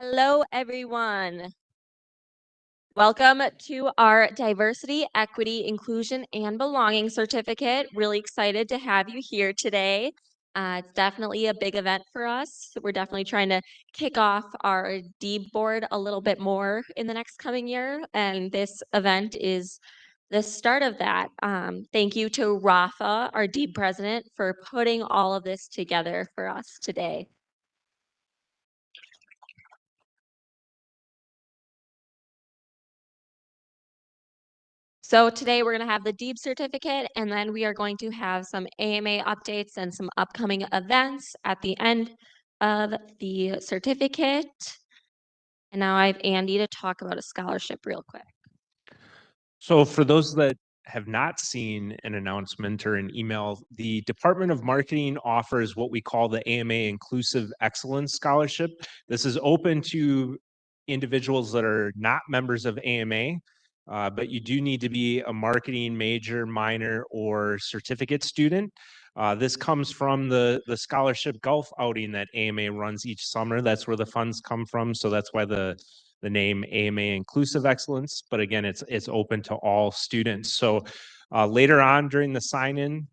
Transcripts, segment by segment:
Hello, everyone. Welcome to our Diversity, Equity, Inclusion, and Belonging Certificate. Really excited to have you here today. It's definitely a big event for us. We're definitely trying to kick off our DEEB board a little bit more in the next coming year, and this event is the start of that. Thank you to Rafa, our DEEB president, for putting all of this together for us today. So today we're going to have the DEEB certificate, and then we are going to have some AMA updates and some upcoming events at the end of the certificate. And now I have Andy to talk about a scholarship real quick. So for those that have not seen an announcement or an email, the Department of Marketing offers what we call the AMA Inclusive Excellence Scholarship. This is open to individuals that are not members of AMA, but you do need to be a marketing major, minor, or certificate student. This comes from the scholarship golf outing that AMA runs each summer. That's where the funds come from. So that's why the name AMA Inclusive Excellence, but again, it's open to all students. So later on during the sign-in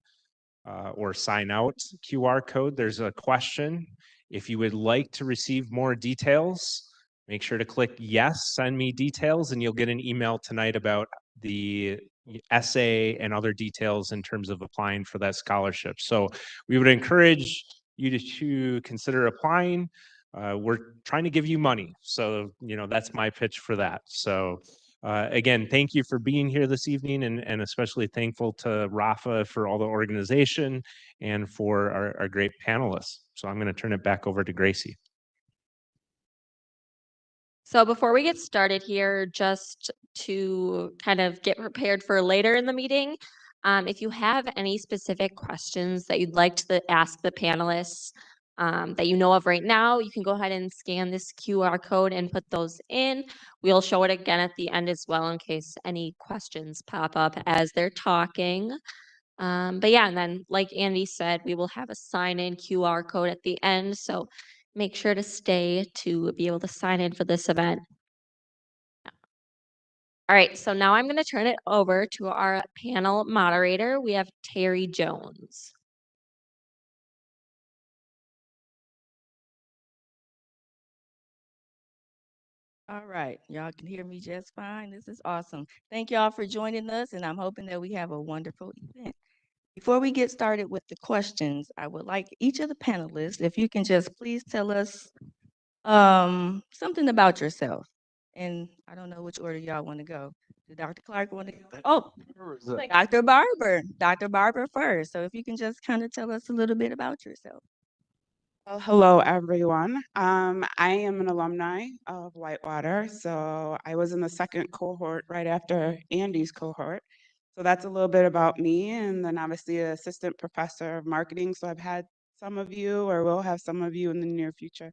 or sign-out QR code, there's a question. If you would like to receive more details, make sure to click yes, send me details, and you'll get an email tonight about the essay and other details in terms of applying for that scholarship. So we would encourage you to consider applying. We're trying to give you money. So, that's my pitch for that. So again, thank you for being here this evening, and especially thankful to Rafa for all the organization and for our great panelists. So I'm going to turn it back over to Gracie. So before we get started here, just to kind of get prepared for later in the meeting, if you have any specific questions that you'd like to ask the panelists that you know of right now, you can go ahead and scan this QR code and put those in. We'll show it again at the end as well in case any questions pop up as they're talking. But yeah, and then like Andy said, we will have a sign-in QR code at the end. So make sure to stay to be able to sign in for this event. All right, so now I'm going to turn it over to our panel moderator. We have Terry Jones. All right, y'all can hear me just fine. This is awesome. Thank y'all for joining us, and I'm hoping that we have a wonderful event. Before we get started with the questions, I would like each of the panelists, if you can just please tell us something about yourself. And I don't know which order y'all want to go. Did Dr. Clark want to go? Oh, Dr. Barber first. So if you can just kind of tell us a little bit about yourself. Well, hello, everyone. I am an alumni of Whitewater. So I was in the second cohort right after Andy's cohort. So that's a little bit about me. And then obviously an assistant professor of marketing. So I've had some of you, or will have some of you in the near future.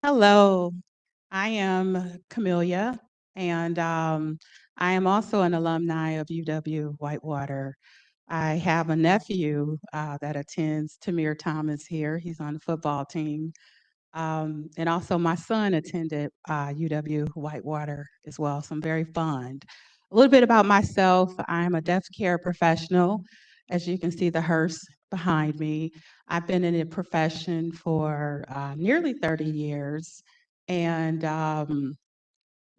Hello, I am Camelia, and I am also an alumni of UW Whitewater. I have a nephew that attends Tamir Thomas here. He's on the football team. And also my son attended UW Whitewater as well, so I'm very fond. A little bit about myself, I'm a deaf care professional. As you can see the hearse behind me, I've been in the profession for nearly 30 years. And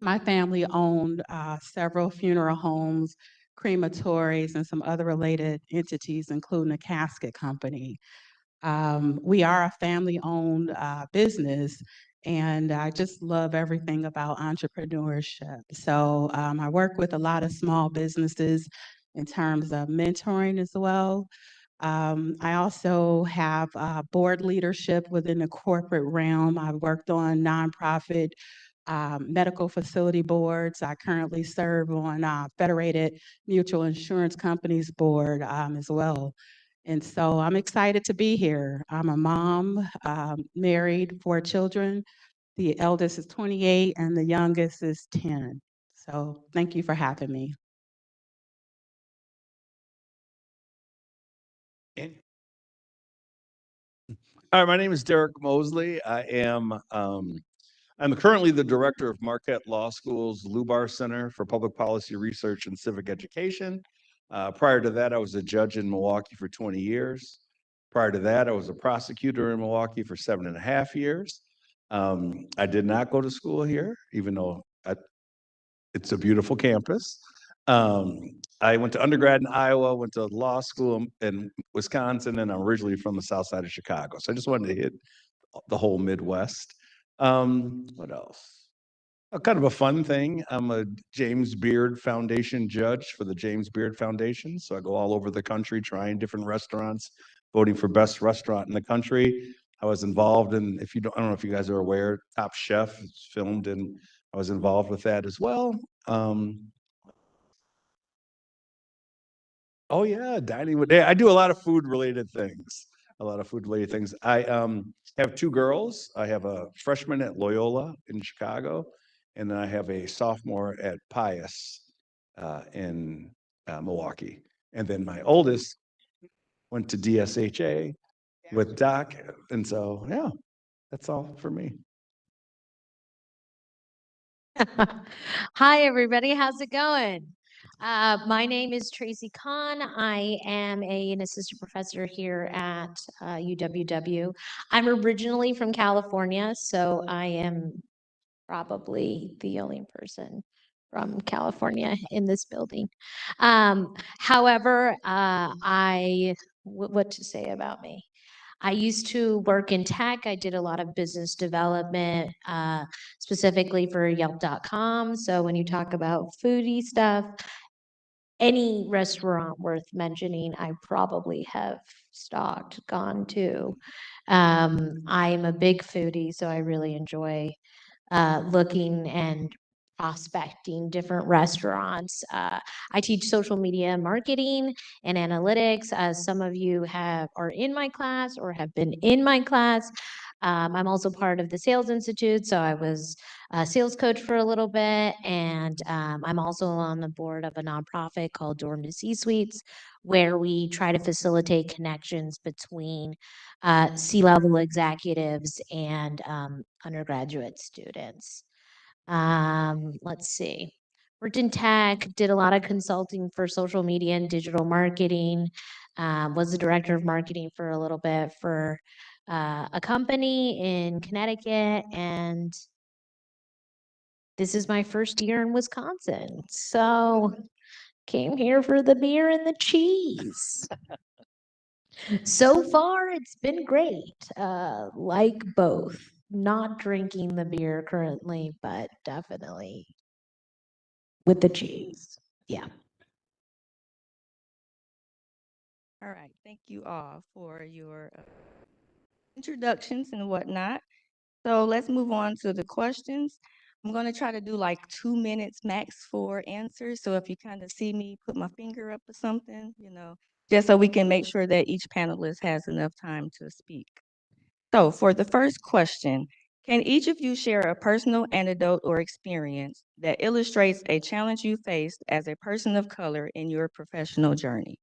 my family owned several funeral homes, crematories, and some other related entities, including a casket company. We are a family-owned business, and I just love everything about entrepreneurship. So I work with a lot of small businesses in terms of mentoring as well. I also have board leadership within the corporate realm. I've worked on nonprofit medical facility boards. I currently serve on Federated Mutual Insurance Companies board as well. And so I'm excited to be here. I'm a mom, married, 4 children. The eldest is 28 and the youngest is 10. So thank you for having me. Hi, my name is Derek Mosley. I'm currently the director of Marquette Law School's Lubar Center for Public Policy Research and Civic Education. Prior to that, I was a judge in Milwaukee for 20 years. Prior to that, I was a prosecutor in Milwaukee for 7.5 years. I did not go to school here, even though it's a beautiful campus. I went to undergrad in Iowa, went to law school in Wisconsin, and I'm originally from the south side of Chicago. So I just wanted to hit the whole Midwest. What else? Kind of a fun thing. I'm a James Beard Foundation judge for the James Beard Foundation. So I go all over the country trying different restaurants, voting for best restaurant in the country. I was involved in, I don't know if you guys are aware, Top Chef is filmed, and I was involved with that as well. Oh yeah, dining with. I do a lot of food related things. I have 2 girls. I have a freshman at Loyola in Chicago, and then I have a sophomore at Pius in Milwaukee. And then my oldest went to DSHA with Doc, and so yeah, that's all for me. Hi, everybody. How's it going? My name is Tracy Kahn. I am an assistant professor here at UWW. I'm originally from California, so I am probably the only person from California in this building. However, what to say about me? I used to work in tech. I did a lot of business development, specifically for Yelp.com. So when you talk about foodie stuff, any restaurant worth mentioning, I probably have gone to. I'm a big foodie, so I really enjoy looking and prospecting different restaurants. I teach social media marketing and analytics, as some of you are in my class or have been in my class. I'm also part of the Sales Institute, so I was a sales coach for a little bit, and I'm also on the board of a nonprofit called Dorm to C-Suites, where we try to facilitate connections between C-level executives and undergraduate students. Let's see. Worked in tech, did a lot of consulting for social media and digital marketing. Was the director of marketing for a little bit for a company in Connecticut, and this is my first year in Wisconsin. So came here for the beer and the cheese. So far, it's been great. Like both. Not drinking the beer currently, but definitely with the cheese. Yeah. All right, thank you all for your introductions and whatnot. So let's move on to the questions. I'm going to try to do like 2 minutes max for answers. So if you kind of see me put my finger up or something, just so we can make sure that each panelist has enough time to speak. So for the first question, can each of you share a personal anecdote or experience that illustrates a challenge you faced as a person of color in your professional journey?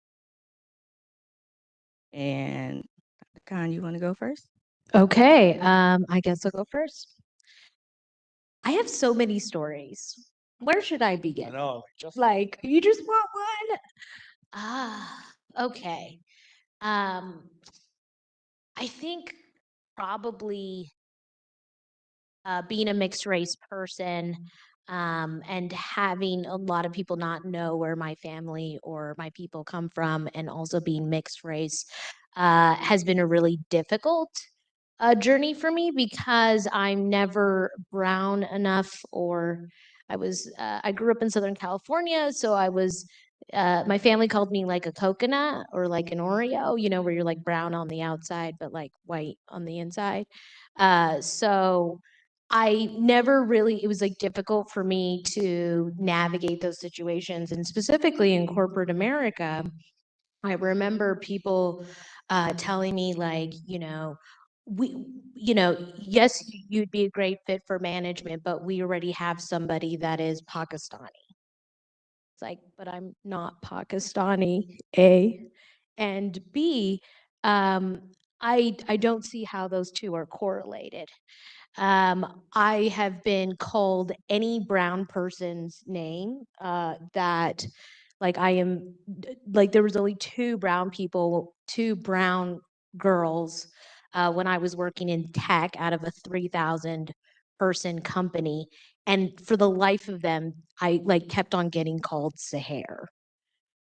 And Dr. Khan, you want to go first? Okay. I guess I'll go first. I have so many stories. Where should I begin? Like, you just want one? Okay. I think probably being a mixed race person, and having a lot of people not know where my family or my people come from, and also being mixed race, has been a really difficult journey for me, because I'm never brown enough, or I grew up in Southern California, so my family called me like a coconut or like an Oreo, where you're like brown on the outside, but like white on the inside. So I never really, it was like difficult for me to navigate those situations. And specifically in corporate America, I remember people telling me, like, yes, you'd be a great fit for management, but we already have somebody that is Pakistani. It's like, but I'm not Pakistani, A. And B, I don't see how those two are correlated. I have been called any brown person's name that like I am like there was only two brown people, two brown girls when I was working in tech out of a 3,000 person company. And for the life of them, I like kept on getting called Saher.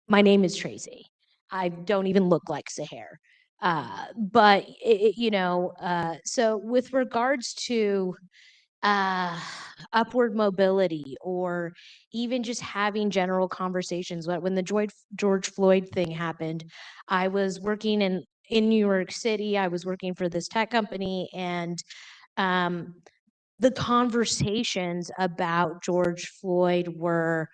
My name is Tracy. I don't even look like Saher. But so with regards to uh, upward mobility or even just having general conversations. When the George Floyd thing happened, I was working in New York City. I was working for this tech company, and um, the conversations about George Floyd were,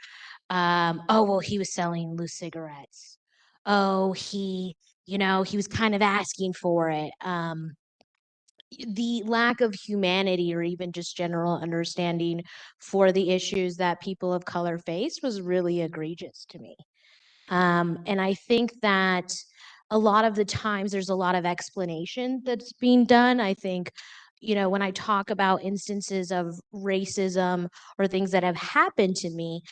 oh, well, he was selling loose cigarettes. Oh, he was kind of asking for it. The lack of humanity or even just general understanding for the issues that people of color face was really egregious to me. And I think that a lot of the times there's a lot of explanation that's being done. I think, when I talk about instances of racism or things that have happened to me,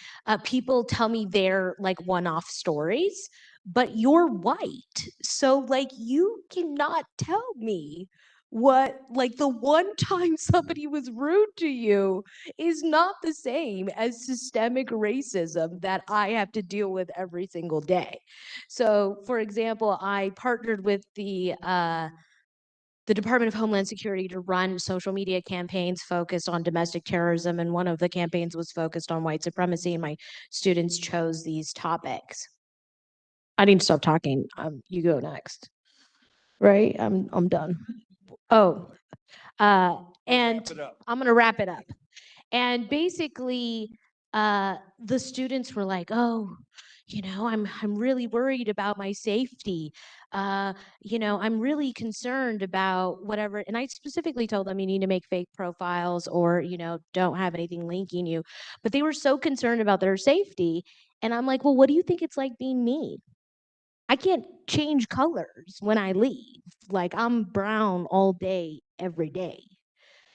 people tell me they're like one off stories, but you're white. So, like, you cannot tell me what, like, the one time somebody was rude to you is not the same as systemic racism that I have to deal with every single day. So, for example, I partnered with the Department of Homeland Security to run social media campaigns focused on domestic terrorism, and one of the campaigns was focused on white supremacy, and my students chose these topics. I need to stop talking. You go next. Right? I'm done. Oh, and Wrap it up. I'm gonna wrap it up. And basically, the students were like, "Oh, I'm really worried about my safety. I'm really concerned about whatever." And I specifically told them you need to make fake profiles or, don't have anything linking you. But they were so concerned about their safety. And I'm like, "Well, what do you think it's like being me? I can't change colors when I leave. Like I'm brown all day, every day."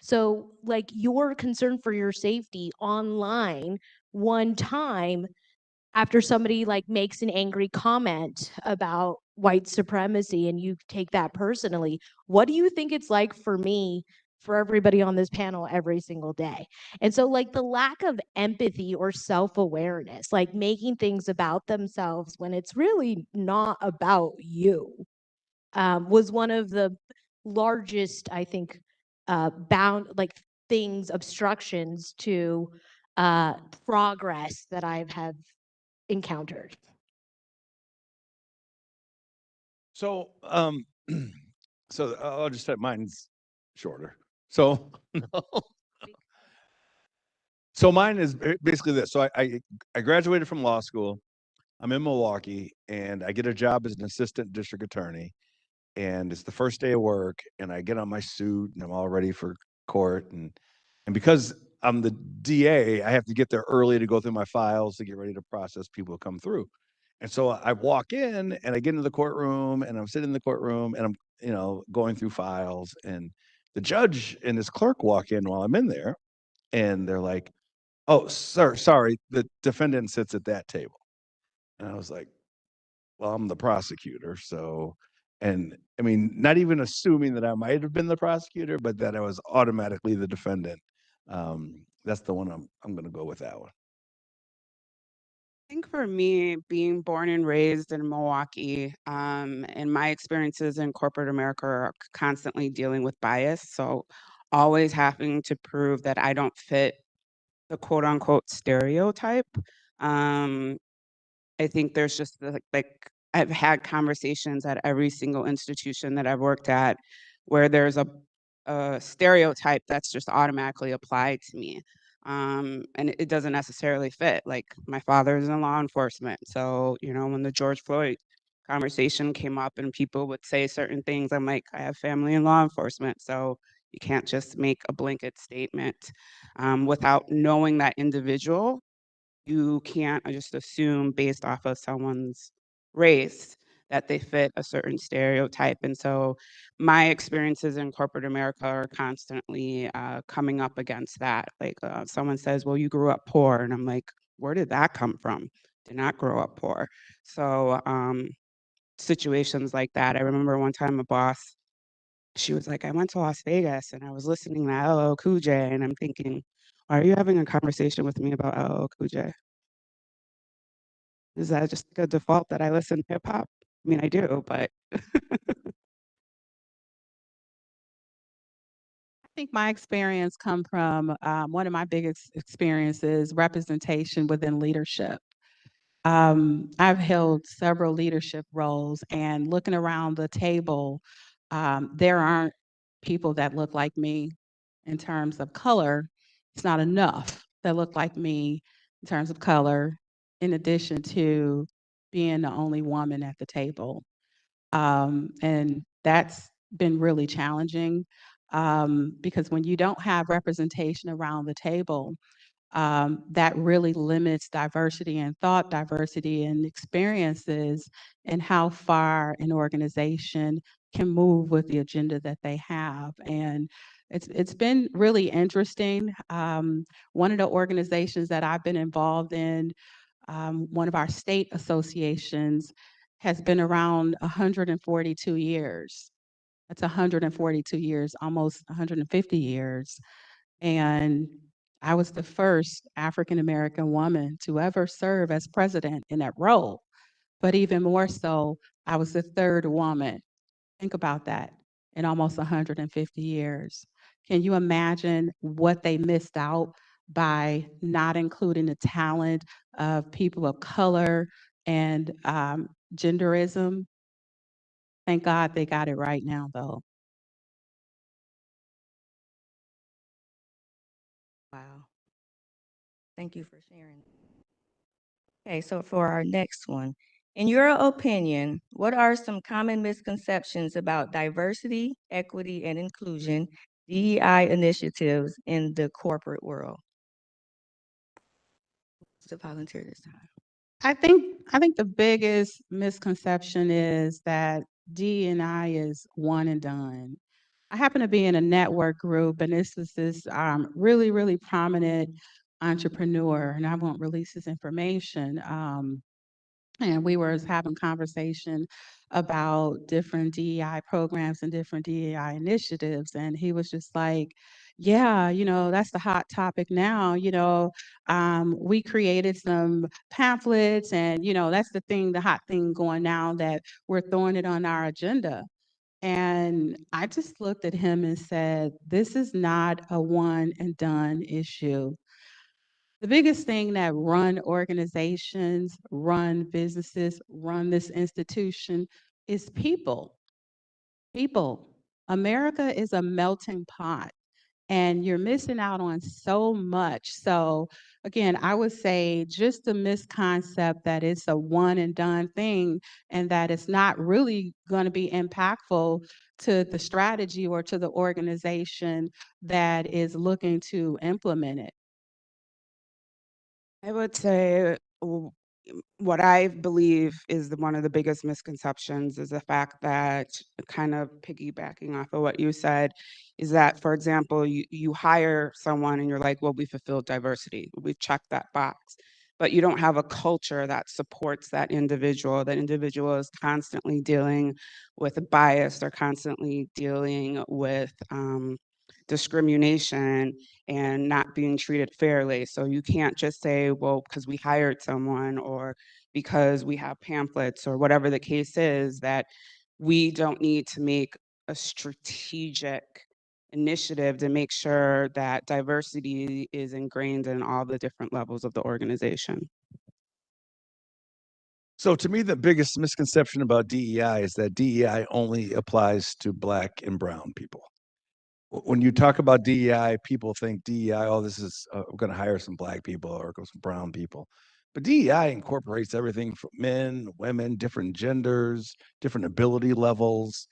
So, like, your concern for your safety online one time after somebody like makes an angry comment about white supremacy and you take that personally, what do you think it's like for me, for everybody on this panel every single day? And so, like, the lack of empathy or self awareness, like making things about themselves when it's really not about you, was one of the largest, I think, bound like things, obstructions to progress that I've have encountered. So, so I'll just say mine's shorter. So, so mine is basically this. So I graduated from law school. I'm in Milwaukee, and I get a job as an assistant district attorney. And it's the first day of work, and I get on my suit, and I'm all ready for court. And because I'm the DA, I have to get there early to go through my files to get ready to process people who come through. And so I walk in and I get into the courtroom and I'm sitting in the courtroom and I'm, going through files, and the judge and his clerk walk in while I'm in there, and they're like, "Oh, sir, sorry, the defendant sits at that table." And I was like, "Well, I'm the prosecutor." So, and I mean, not even assuming that I might have been the prosecutor, but that I was automatically the defendant. That's the one I'm going to go with that one. I think for me, being born and raised in Milwaukee, and my experiences in corporate America are constantly dealing with bias. So always having to prove that I don't fit the quote unquote stereotype. Um, I think there's just like I've had conversations at every single institution that I've worked at where there's a stereotype that's just automatically applied to me. And it doesn't necessarily fit. Like my father is in law enforcement. So, when the George Floyd conversation came up and people would say certain things, I'm like, I have family in law enforcement. So you can't just make a blanket statement without knowing that individual. You can't just assume based off of someone's race that they fit a certain stereotype. And so my experiences in corporate America are constantly coming up against that. Like someone says, well, you grew up poor. And I'm like, where did that come from? Did not grow up poor. So situations like that. I remember one time a boss, she was like, I went to Las Vegas and I was listening to LL Cool J, and I'm thinking, are you having a conversation with me about LL Cool J? Is that just a default that I listen to hip hop? I mean, I do, but I think my experience come from one of my biggest experiences, representation within leadership. I've held several leadership roles, and looking around the table, there aren't people that look like me in terms of color. It's not enough that look like me in terms of color, in addition to being the only woman at the table. And that's been really challenging because when you don't have representation around the table, that really limits diversity in thought, diversity in experiences, and how far an organization can move with the agenda that they have. And it's been really interesting. One of the organizations that I've been involved in, one of our state associations, has been around 142 years. That's 142 years, almost 150 years. And I was the first African American woman to ever serve as president in that role. But even more so, I was the third woman. Think about that, in almost 150 years. Can you imagine what they missed out by not including the talent of people of color and genderism? Thank God they got it right now, though. Wow. Thank you for sharing. Okay, so for our next one, in your opinion, what are some common misconceptions about diversity, equity, and inclusion, DEI initiatives in the corporate world? To volunteer this time. I think the biggest misconception is that D&I is one and done. I happen to be in a network group, and this really, really prominent entrepreneur, and I won't release his information. And we were having conversation about different DEI programs and different DEI initiatives. And he was just like, yeah, that's the hot topic now. We created some pamphlets, and, that's the hot thing going now, that we're throwing it on our agenda. And I just looked at him and said, this is not a one and done issue. The biggest thing that run organizations, run businesses, run this institution is people. People. America is a melting pot, and you're missing out on so much. So again, I would say just the misconcept that it's a one and done thing, and that it's not really going to be impactful to the strategy or to the organization that is looking to implement it. I would say what I believe is one of the biggest misconceptions is the fact that, kind of piggybacking off of what you said, is that, for example, you hire someone and you're like, well, we fulfilled diversity. We've checked that box. But you don't have a culture that supports that individual. That individual is constantly dealing with bias. They're constantly dealing with discrimination and not being treated fairly. So you can't just say, well, because we hired someone or because we have pamphlets or whatever the case is, that we don't need to make a strategic initiative to make sure that diversity is ingrained in all the different levels of the organization. So to me, the biggest misconception about DEI is that DEI only applies to Black and brown people. When you talk about DEI, people think DEI, oh, this is, we're going to hire some Black people or some brown people. But DEI incorporates everything from men, women, different genders, different ability levels,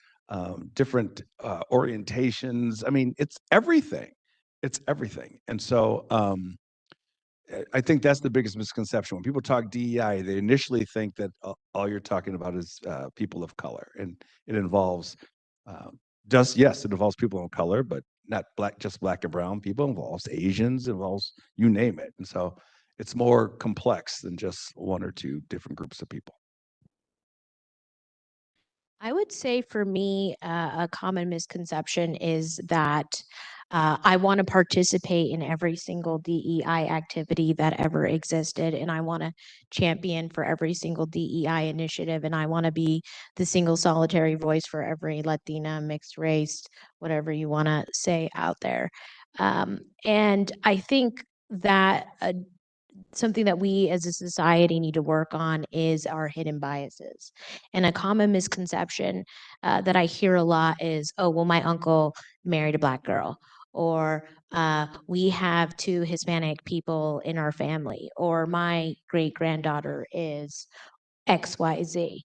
different orientations. I mean, it's everything. It's everything. And so I think that's the biggest misconception. When people talk DEI, they initially think that all you're talking about is people of color, and it involves yes, it involves people of color, but not just black and brown people. It involves Asians, it involves you name it, and so it's more complex than just one or two different groups of people. I would say for me, a common misconception is that I want to participate in every single DEI activity that ever existed, and I want to champion for every single DEI initiative, and I want to be the single solitary voice for every Latina, mixed race, whatever you want to say out there. And I think that something that we as a society need to work on is our hidden biases. And a common misconception that I hear a lot is, oh, well, my uncle married a Black girl, or we have two Hispanic people in our family, or my great granddaughter is XYZ.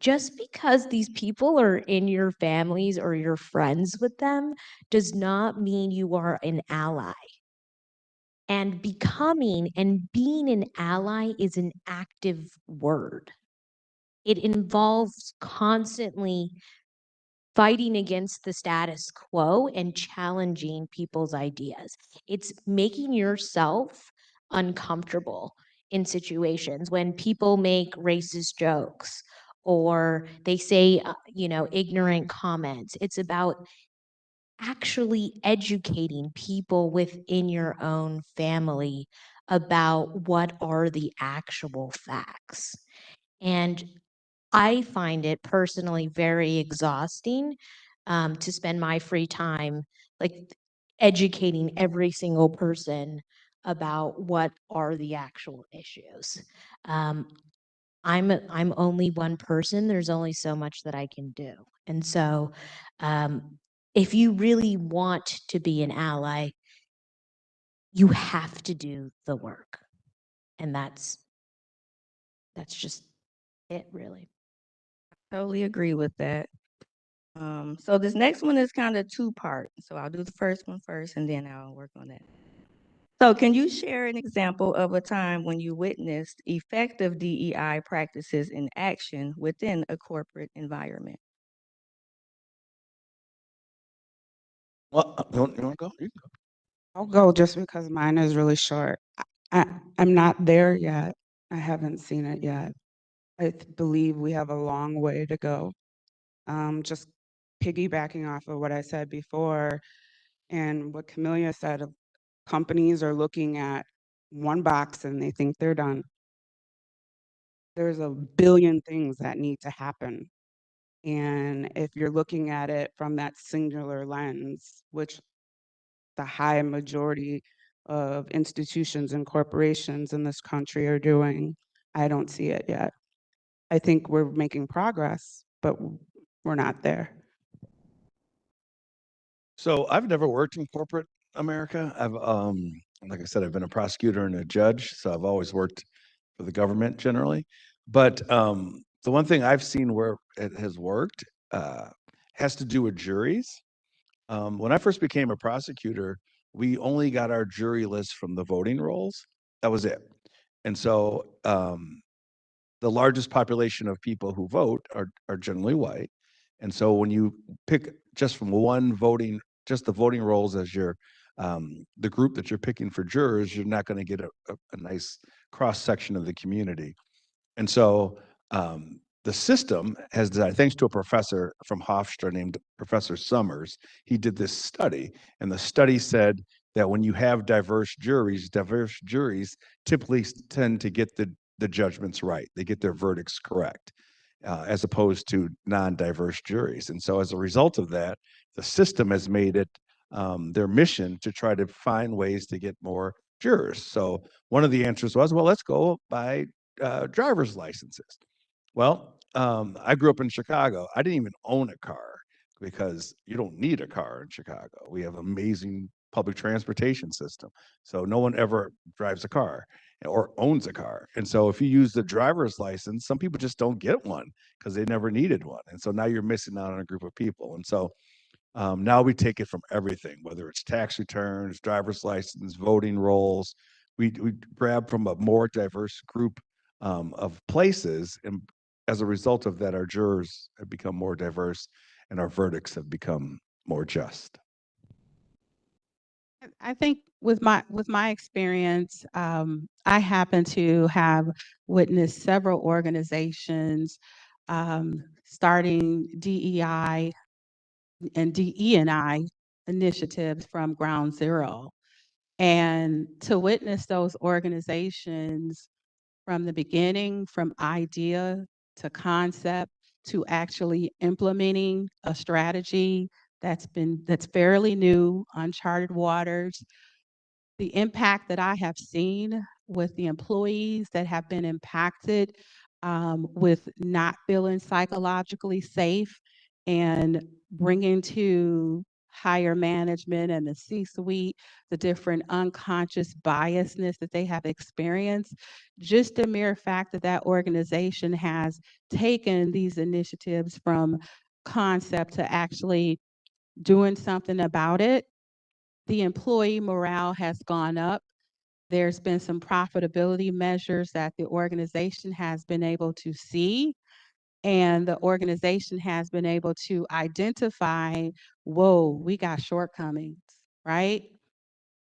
Just because these people are in your families or you're friends with them does not mean you are an ally. And becoming and being an ally is an active word. It involves constantly fighting against the status quo and challenging people's ideas. It's making yourself uncomfortable in situations when people make racist jokes or they say, ignorant comments. It's about actually educating people within your own family about what are the actual facts. And I find it personally very exhausting to spend my free time like educating every single person about what are the actual issues. Um, I'm only one person. There's only so much that I can do. And so um, if you really want to be an ally, you have to do the work. And that's just it, really. Totally agree with that. So this next one is kind of two-part. So I'll do the first one first and then I'll work on that. So can you share an example of a time when you witnessed effective DEI practices in action within a corporate environment? Well, you want to go? You can go. I'll go just because mine is really short. I'm not there yet. I haven't seen it yet. Believe we have a long way to go. Just piggybacking off of what I said before and what Camelia said, companies are looking at one box and they think they're done. There's a billion things that need to happen. And if you're looking at it from that singular lens, which the high majority of institutions and corporations in this country are doing, I don't see it yet. I think we're making progress, but we're not there. So I've never worked in corporate America. Like I said, I've been a prosecutor and a judge, so I've always worked for the government generally. But the one thing I've seen where it has worked has to do with juries. When I first became a prosecutor, we only got our jury list from the voting rolls. That was it. And so the largest population of people who vote are generally white. And so when you pick just from just the voting rolls as your the group that you're picking for jurors, you're not going to get a nice cross section of the community. And so the system has designed, thanks to a professor from Hofstra named Professor Summers, he did this study, and the study said that when you have diverse juries typically tend to get the judgments right. They get their verdicts correct, as opposed to non-diverse juries. And so as a result of that, the system has made it their mission to try to find ways to get more jurors. So one of the answers was, well, let's go by driver's licenses. Well, I grew up in Chicago. I didn't even own a car because you don't need a car in Chicago. We have amazing public transportation system. So no one ever drives a car or owns a car. And so if you use the driver's license, some people just don't get one because they never needed one. And so now you're missing out on a group of people. And so now we take it from everything, whether it's tax returns, driver's license, voting rolls. we grab from a more diverse group of places, and as a result of that, our jurors have become more diverse and our verdicts have become more just. I think with my experience, I happen to have witnessed several organizations starting DEI and DE&I initiatives from ground zero. And to witness those organizations from the beginning, from idea to concept to actually implementing a strategy that's fairly new, uncharted waters, the impact that I have seen with the employees that have been impacted with not feeling psychologically safe and bringing to higher management and the C-suite the different unconscious biasness that they have experienced. Just the mere fact that that organization has taken these initiatives from concept to actually doing something about it, the employee morale has gone up. There's been some profitability measures that the organization has been able to see, and the organization has been able to identify, whoa, we got shortcomings, right?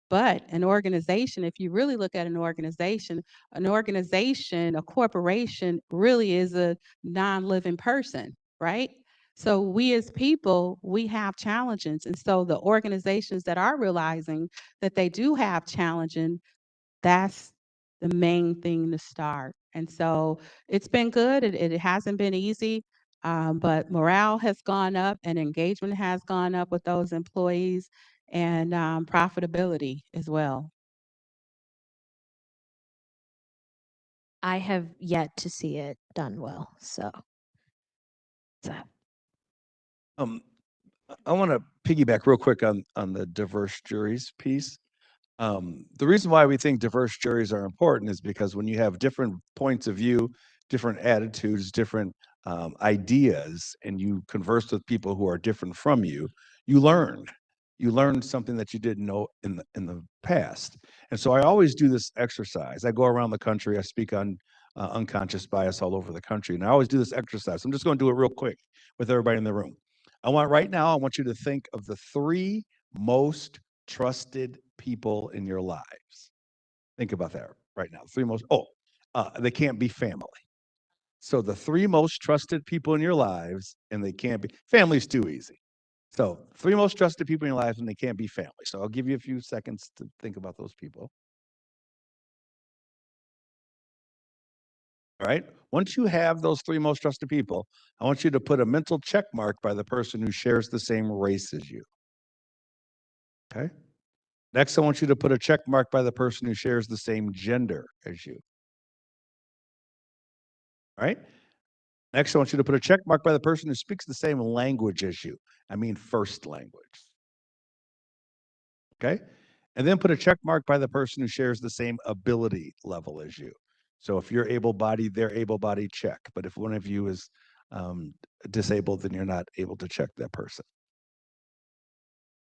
But an organization, if you really look at an organization, a corporation really is a non-living person, right? So we as people, we have challenges. And so the organizations that are realizing that they do have challenges, that's the main thing to start. And so it's been good. It hasn't been easy, but morale has gone up and engagement has gone up with those employees and profitability as well. I have yet to see it done well, so. I want to piggyback real quick on the diverse juries piece. The reason why we think diverse juries are important is because when you have different points of view, different attitudes, different ideas, and you converse with people who are different from you, you learn. You learn something that you didn't know in the past. And so I always do this exercise. I go around the country. I speak on unconscious bias all over the country, and I always do this exercise. I'm just going to do it real quick with everybody in the room. I want you to think of the 3 most trusted people in your lives. Think about that right now. 3 most, they can't be family. So the 3 most trusted people in your lives, and they can't be, family's too easy. So 3 most trusted people in your lives, and they can't be family. So I'll give you a few seconds to think about those people. All right. Once you have those 3 most trusted people, I want you to put a mental check mark by the person who shares the same race as you. Okay. Next, I want you to put a check mark by the person who shares the same gender as you. All right. Next, I want you to put a check mark by the person who speaks the same language as you. I mean, first language. Okay. And then put a check mark by the person who shares the same ability level as you. So if you're able-bodied, they're able-bodied, check. But if one of you is disabled, then you're not able to check that person.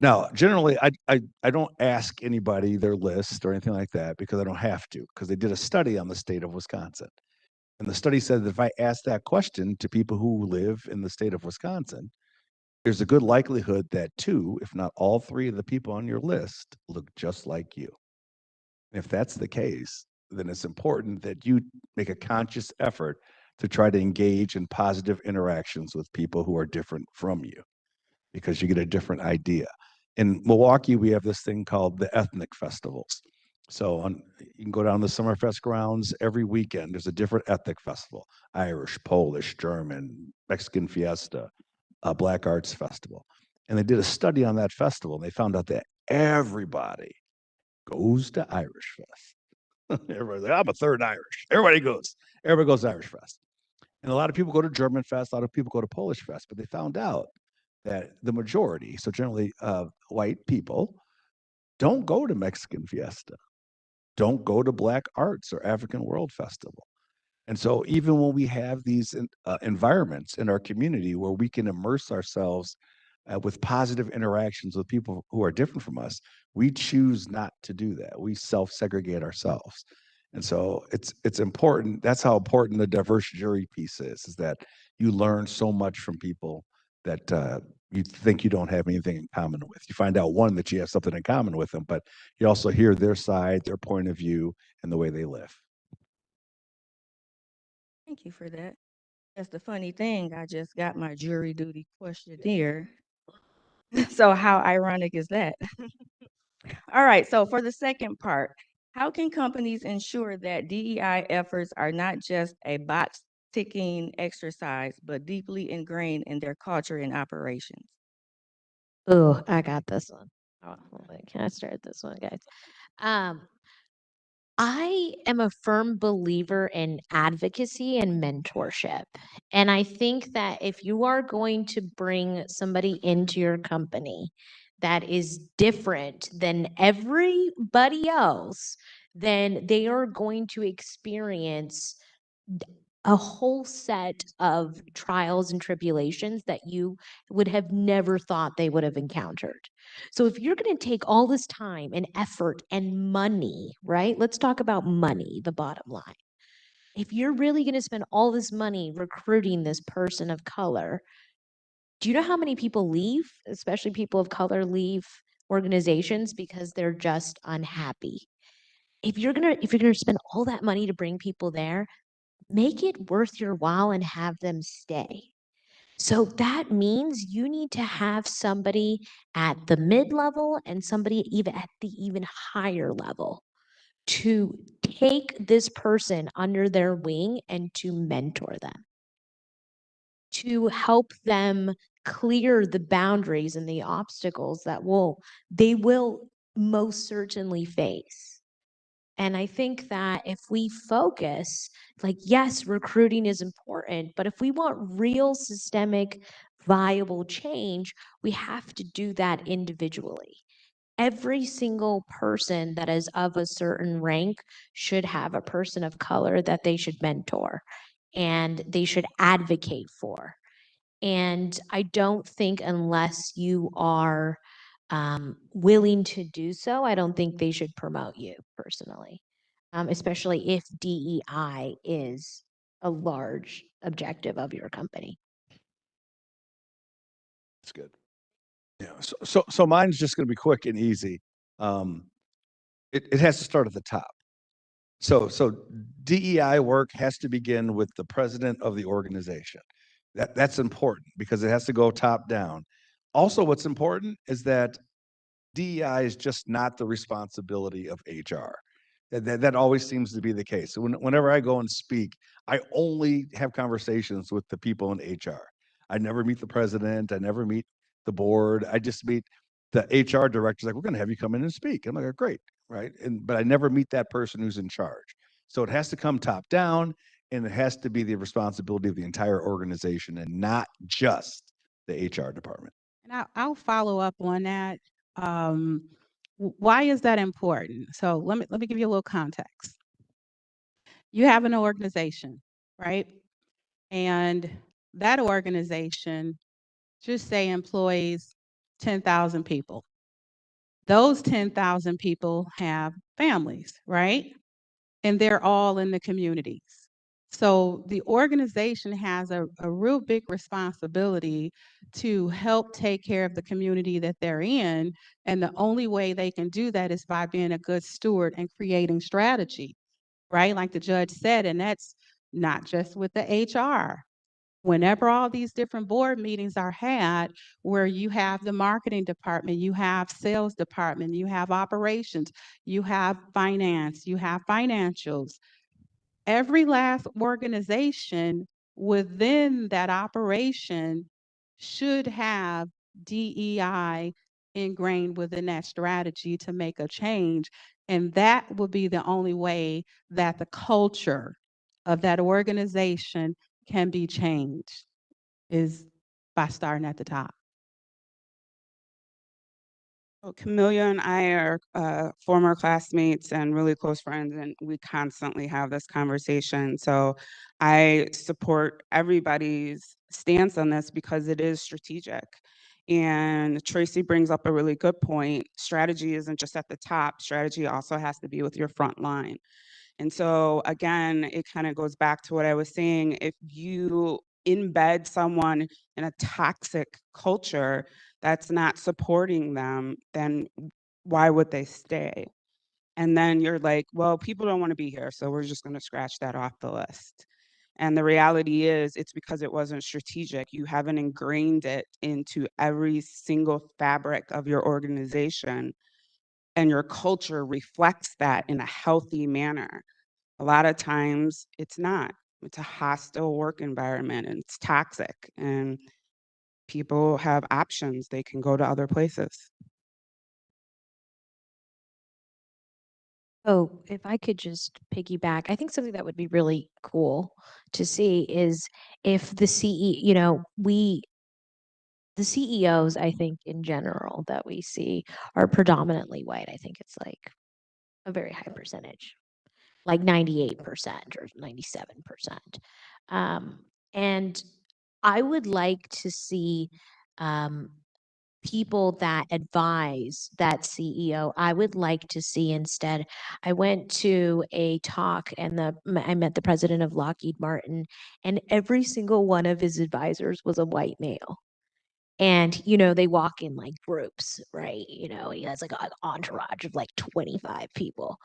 Now, generally, I don't ask anybody their list or anything like that because I don't have to, because they did a study on the state of Wisconsin. And the study said that if I ask that question to people who live in the state of Wisconsin, there's a good likelihood that 2, if not all 3 of the people on your list look just like you. And if that's the case, then it's important that you make a conscious effort to try to engage in positive interactions with people who are different from you, because you get a different idea. In Milwaukee, we have this thing called the ethnic festivals. So you can go down the Summerfest grounds every weekend. There's a different ethnic festival: Irish, Polish, German, Mexican Fiesta, Black Arts Festival. And they did a study on that festival, and they found out that everybody goes to Irish Fest. Everybody's like, I'm a third Irish. Everybody goes to Irish Fest. And a lot of people go to German Fest, a lot of people go to Polish Fest, but they found out that the majority, so generally white people, don't go to Mexican Fiesta, don't go to Black Arts or African World Festival. And so even when we have these environments in our community where we can immerse ourselves with positive interactions with people who are different from us, we choose not to do that. We self-segregate ourselves. And so it's important. That's how important the diverse jury piece is that you learn so much from people that you think you don't have anything in common with. You find out, one, that you have something in common with them, but you also hear their side, their point of view, and the way they live. Thank you for that. That's the funny thing. I just got my jury duty questionnaire. So how ironic is that? All right, so for the second part, how can companies ensure that DEI efforts are not just a box ticking exercise, but deeply ingrained in their culture and operations? Oh, I got this one. Oh, wait, can I start this one, guys? I am a firm believer in advocacy and mentorship. And I think that if you are going to bring somebody into your company that is different than everybody else, then they are going to experience a whole set of trials and tribulations that you would have never thought they would have encountered. So if you're going to take all this time and effort and money, right? Let's talk about money, the bottom line. If you're really going to spend all this money recruiting this person of color, do you know how many people leave, especially people of color leave organizations because they're just unhappy? If you're going to spend all that money to bring people there, make it worth your while and have them stay. So that means you need to have somebody at the mid level and somebody even at the even higher level to take this person under their wing and to mentor them, to help them clear the boundaries and the obstacles that they will most certainly face. And I think that if we focus, like, yes, recruiting is important, but if we want real systemic, viable change, we have to do that individually. Every single person that is of a certain rank should have a person of color that they should mentor and they should advocate for. And I don't think unless you are willing to do so, I don't think they should promote you personally, especially if DEI is a large objective of your company. It's good. Yeah. So mine's just going to be quick and easy. It has to start at the top. So DEI work has to begin with the president of the organization. That's important because it has to go top down. Also, what's important is that DEI is just not the responsibility of HR. That always seems to be the case. So whenever I go and speak, I only have conversations with the people in HR. I never meet the president. I never meet the board. I just meet the HR director's like, we're going to have you come in and speak. I'm like, "Oh, great, right?" But I never meet that person who's in charge. So it has to come top down, and it has to be the responsibility of the entire organization and not just the HR department. And I'll follow up on that. Why is that important? So let me give you a little context. You have an organization, right? And that organization, just say, employs 10,000 people. Those 10,000 people have families, right? And they're all in the communities. So the organization has a real big responsibility to help take care of the community that they're in. And the only way they can do that is by being a good steward and creating strategy, right? Like the judge said, and that's not just with the HR. Whenever all these different board meetings are had, where you have the marketing department, you have sales department, you have operations, you have finance, you have financials, every last organization within that operation should have DEI ingrained within that strategy to make a change. And that will be the only way that the culture of that organization can be changed, is by starting at the top. Well, Camelia and I are former classmates and really close friends, and we constantly have this conversation. So I support everybody's stance on this because it is strategic. And Tracy brings up a really good point. Strategy isn't just at the top. Strategy also has to be with your front line. And so again, it kind of goes back to what I was saying. If you embed someone in a toxic culture that's not supporting them, then why would they stay? And then you're like, well, people don't want to be here, so we're just going to scratch that off the list. And the reality is, it's because it wasn't strategic. You haven't ingrained it into every single fabric of your organization, and your culture reflects that in a healthy manner. A lot of times it's not. It's a hostile work environment and it's toxic, and people have options. They can go to other places. Oh, if I could just piggyback, I think something that would be really cool to see is if the the CEOs, I think in general that we see are predominantly white. I think it's like a very high percentage, like 98% or 97%. And I would like to see people that advise that CEO. I would like to see instead. I went to a talk and I met the president of Lockheed Martin, and every single one of his advisors was a white male. And, they walk in like groups, right? He has like an entourage of like 25 people.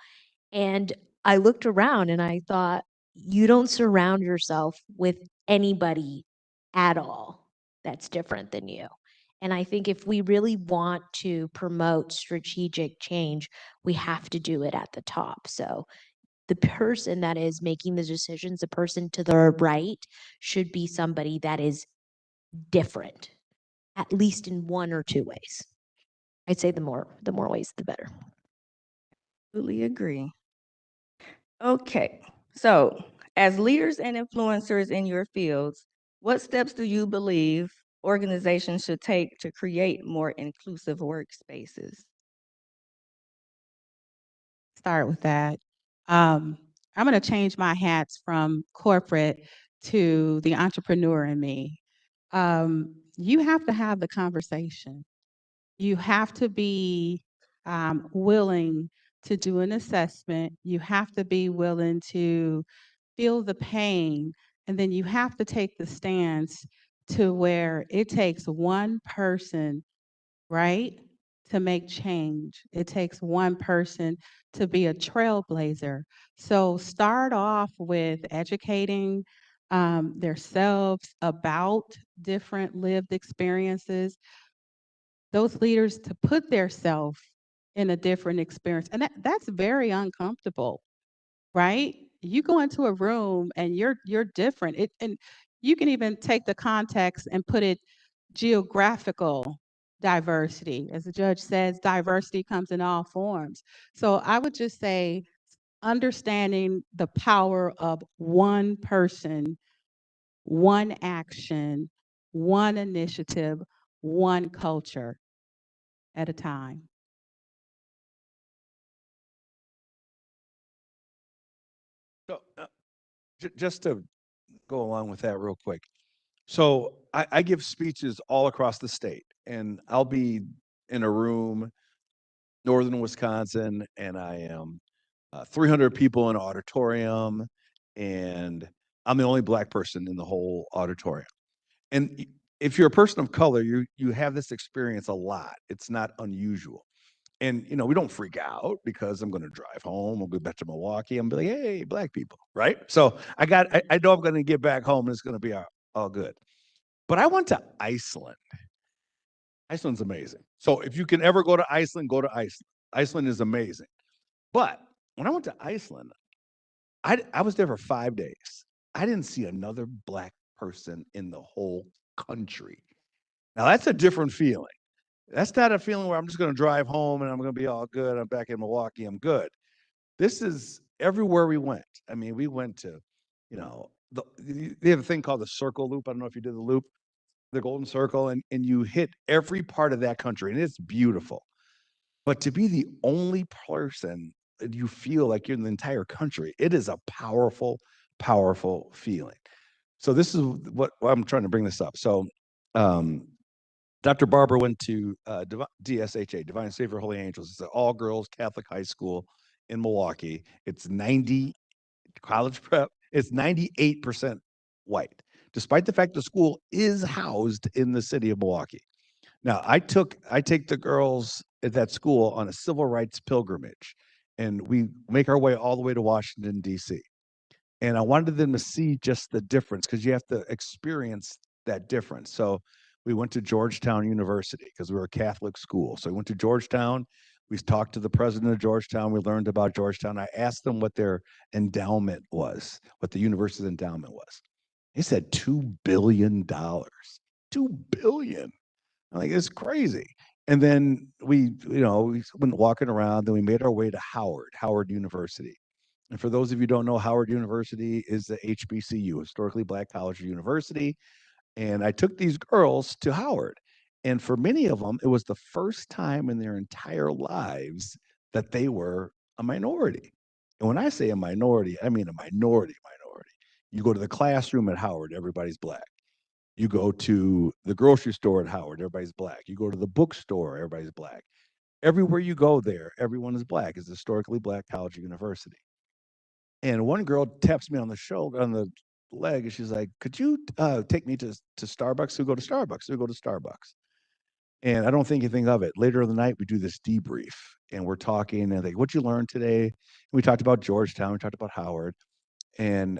And I looked around and I thought, you don't surround yourself with anybody at all that's different than you. And I think if we really want to promote strategic change, we have to do it at the top. So the person that is making the decisions, the person to the right, should be somebody that is different, at least in one or two ways. I'd say the more ways, the better. Absolutely agree. Okay, so as leaders and influencers in your fields, what steps do you believe organizations should take to create more inclusive workspaces? Start with that. I'm going to change my hats from corporate to the entrepreneur in me. You have to have the conversation. You have to be willing to do an assessment. You have to be willing to feel the pain. And then you have to take the stance to where it takes one person, right, to make change. It takes one person to be a trailblazer. So start off with educating themselves about different lived experiences, those leaders to put themselves in a different experience. And that's very uncomfortable, right? You go into a room and you're different. And you can even take the context and put it geographical diversity. As the judge says, diversity comes in all forms. So I would just say understanding the power of one person, one action, one initiative, one culture at a time. So just to go along with that real quick. So I give speeches all across the state, and I'll be in a room, northern Wisconsin, and I am 300 people in an auditorium, and I'm the only Black person in the whole auditorium. And if you're a person of color, you have this experience a lot. It's not unusual. And we don't freak out because I'm going to drive home. I'll go back to Milwaukee. I'm be like, hey, Black people, right? So I know I'm going to get back home and it's going to be all good. But I went to Iceland. Iceland's amazing. So if you can ever go to Iceland, go to Iceland. Iceland is amazing. But when I went to Iceland, I was there for 5 days. I didn't see another Black person in the whole country. Now that's a different feeling. That's not a feeling where I'm just going to drive home and I'm going to be all good. I'm back in Milwaukee. I'm good. This is everywhere we went. I mean, we went to, they have a thing called the Circle Loop. I don't know if you did the loop, the Golden Circle, and you hit every part of that country, and it's beautiful. But to be the only person that you feel like you're in the entire country, it is a powerful, powerful feeling. So this is what I'm trying to bring this up. So Dr. Barber went to DSHA, Divine Savior Holy Angels. It's an all-girls Catholic high school in Milwaukee. It's 90 college prep. It's 98% white, despite the fact the school is housed in the city of Milwaukee. Now, I take the girls at that school on a civil rights pilgrimage, and we make our way all the way to Washington, D.C. And I wanted them to see just the difference because you have to experience that difference. So we went to Georgetown University because we were a Catholic school. So we went to Georgetown. We talked to the president of Georgetown. We learned about Georgetown. I asked them what their endowment was, what the university's endowment was. He said $2 billion. $2 billion. I'm like, it's crazy. And then we went walking around, then we made our way to Howard University. And for those of you who don't know, Howard University is the HBCU, Historically Black College University. And I took these girls to Howard. And for many of them, it was the first time in their entire lives that they were a minority. And when I say a minority, I mean a minority. You go to the classroom at Howard, everybody's Black. You go to the grocery store at Howard, everybody's Black. You go to the bookstore, everybody's Black. Everywhere you go there, everyone is Black. It's Historically Black College University. And one girl taps me on the shoulder, on the leg, and she's like, "Could you take me to Starbucks? So we go to Starbucks. So we go to Starbucks." And I don't think anything of it. Later in the night, we do this debrief, and we're talking, and like, "What'd you learn today?" And we talked about Georgetown. We talked about Howard. And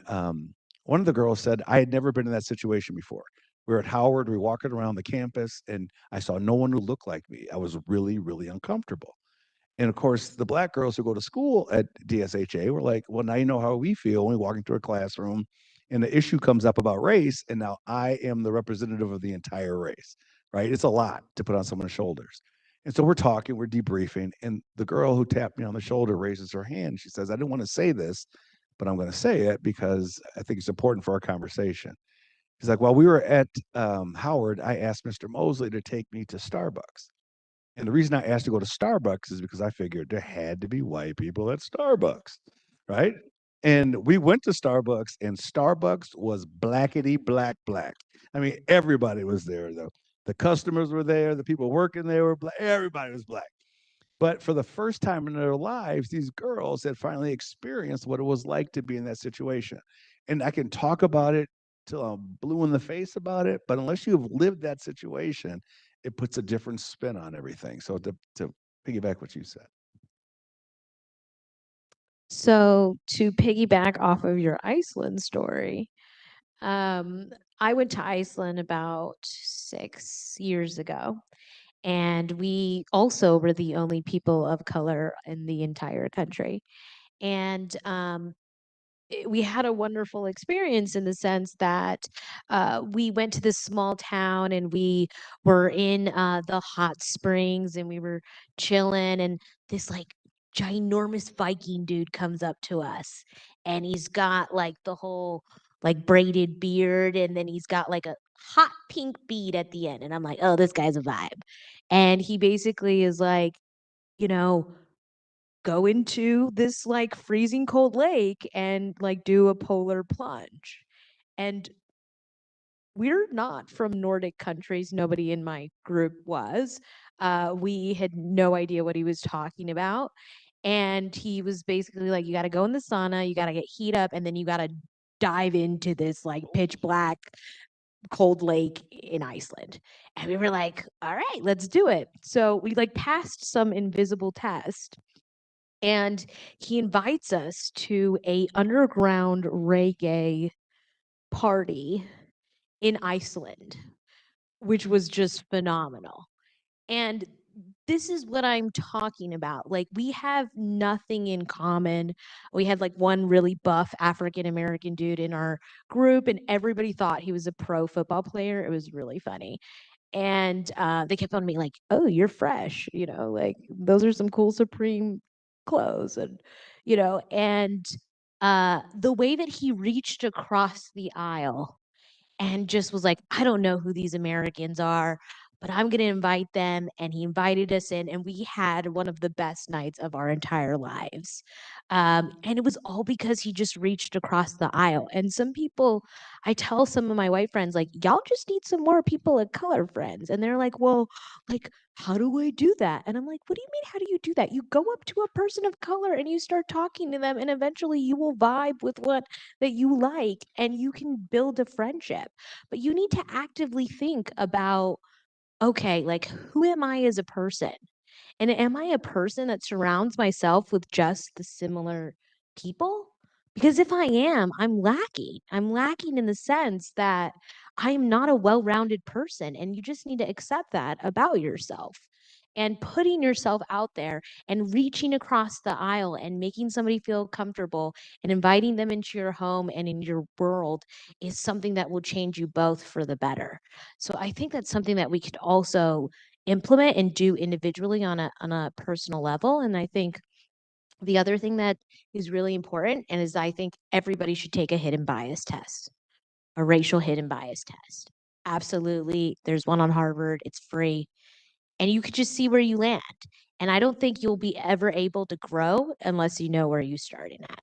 one of the girls said, "I had never been in that situation before. We were at Howard. We were walking around the campus, and I saw no one who looked like me. I was really, really uncomfortable." And of course, the Black girls who go to school at DSHA were like, "Well, now you know how we feel when we walk into a classroom and the issue comes up about race. And now I am the representative of the entire race, right? It's a lot to put on someone's shoulders." And so we're talking, we're debriefing. And the girl who tapped me on the shoulder raises her hand. She says, "I didn't want to say this, but I'm going to say it because I think it's important for our conversation." She's like, "While we were at Howard, I asked Mr. Mosley to take me to Starbucks. And the reason I asked to go to Starbucks is because I figured there had to be white people at Starbucks, right?" And we went to Starbucks, and Starbucks was blackety black. I mean, everybody was there. The customers were there. The people working there were Black. Everybody was Black. But for the first time in their lives, these girls had finally experienced what it was like to be in that situation. And I can talk about it till I'm blue in the face about it, but unless you've lived that situation, it puts a different spin on everything. So to piggyback what you said. So to piggyback off of your Iceland story, I went to Iceland about 6 years ago, and we also were the only people of color in the entire country. And we had a wonderful experience in the sense that we went to this small town and we were in the hot springs and we were chilling, and this like ginormous Viking dude comes up to us, and he's got like the whole like braided beard, and then he's got like a hot pink bead at the end, and I'm like, oh, this guy's a vibe. And he basically is like, you know, go into this like freezing cold lake and like do a polar plunge. And we're not from Nordic countries. Nobody in my group was. We had no idea what he was talking about. And he was basically like, you got to go in the sauna, you got to get heat up, and then you got to dive into this like pitch black cold lake in Iceland. And we were like, all right, let's do it. So we like passed some invisible test, and he invites us to a underground reggae party in Iceland, which was just phenomenal. And this is what I'm talking about. Like, we have nothing in common. We had like one really buff African American dude in our group, and everybody thought he was a pro football player. It was really funny. And they kept on being like, oh, you're fresh, like those are some cool Supreme clothes. And and the way that he reached across the aisle and just was like, I don't know who these Americans are, but I'm going to invite them. And he invited us in, and we had one of the best nights of our entire lives. And it was all because he just reached across the aisle. And some people, I tell some of my white friends, like, y'all just need some more people of color friends. And they're like, well, like, how do I do that? And I'm like, what do you mean, how do you do that? You go up to a person of color and you start talking to them, and eventually you will vibe with what that you like, and you can build a friendship. But you need to actively think about, okay, like, who am I as a person? And am I a person that surrounds myself with just the similar people? Because if I am, I'm lacking. I'm lacking in the sense that I'm not a well rounded person. And you just need to accept that about yourself. And putting yourself out there and reaching across the aisle and making somebody feel comfortable and inviting them into your home and in your world is something that will change you both for the better. So I think that's something that we could also implement and do individually on a personal level. And I think the other thing that is really important and is, I think everybody should take a hidden bias test, a racial hidden bias test. Absolutely. There's one on Harvard. It's free. And you could just see where you land. And I don't think you'll be ever able to grow unless you know where you started at.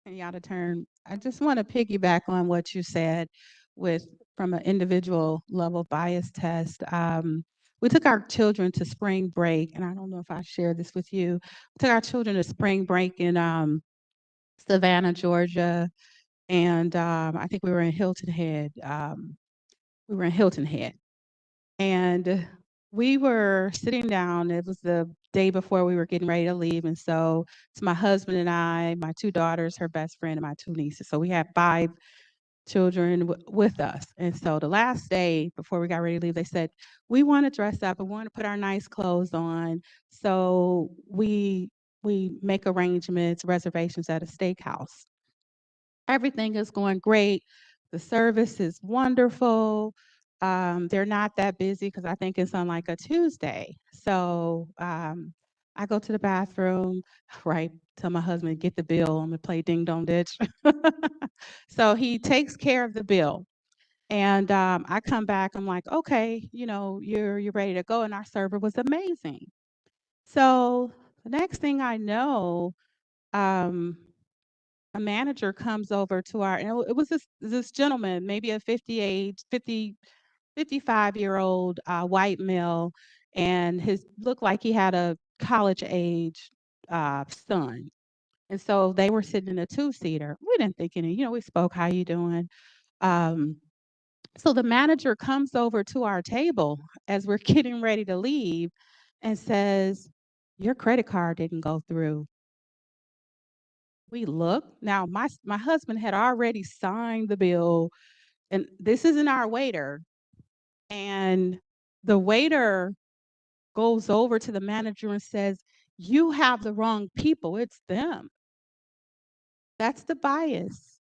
And y'all to turn, I just want to piggyback on what you said with from an individual level bias test. We took our children to spring break, and I don't know if I shared this with you. We took our children to spring break in Savannah, Georgia, and I think we were in Hilton Head. We were in Hilton Head, and we were sitting down. It was the day before we were getting ready to leave. And so it's my husband and I, my two daughters, her best friend, and my two nieces. So we had 5 children with us. And so the last day before we got ready to leave, they said, we want to dress up and want to put our nice clothes on. So we make arrangements, reservations at a steakhouse. Everything is going great. The service is wonderful. They're not that busy because I think it's on like a Tuesday. So I go to the bathroom, right? Tell my husband, get the bill. I'm gonna play ding dong ditch. So he takes care of the bill. And I come back, I'm like, okay, you're ready to go. And our server was amazing. So the next thing I know, um, a manager comes over to our, and it was this gentleman, maybe a 55-year-old white male, and his looked like he had a college age son. And so they were sitting in a 2-seater. We didn't think any, we spoke, how you doing? Um, so the manager comes over to our table as we're getting ready to leave and says, your credit card didn't go through. We looked. Now, my husband had already signed the bill, and this isn't our waiter. And the waiter goes over to the manager and says, you have the wrong people. It's them. That's the bias,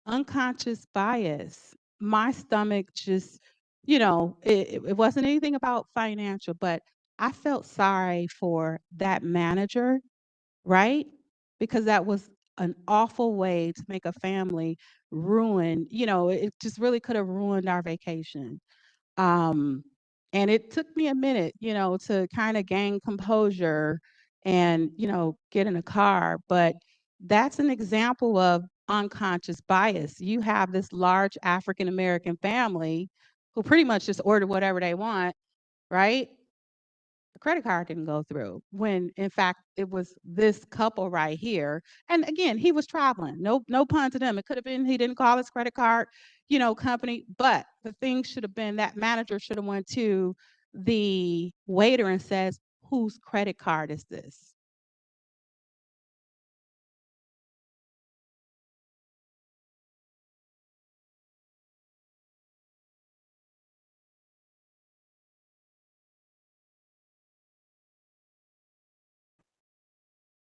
unconscious bias. My stomach just, it wasn't anything about financial, but I felt sorry for that manager, right? Because that was an awful way to make a family ruin, it just really could have ruined our vacation. Um, and it took me a minute, to kind of gain composure and, get in a car. But that's an example of unconscious bias. You have this large African American family who pretty much just order whatever they want, right? The credit card didn't go through when in fact it was this couple right here. And again, he was traveling. No pun to them. It could have been he didn't call his credit card, company, but the thing should have been that manager should have went to the waiter and says, whose credit card is this?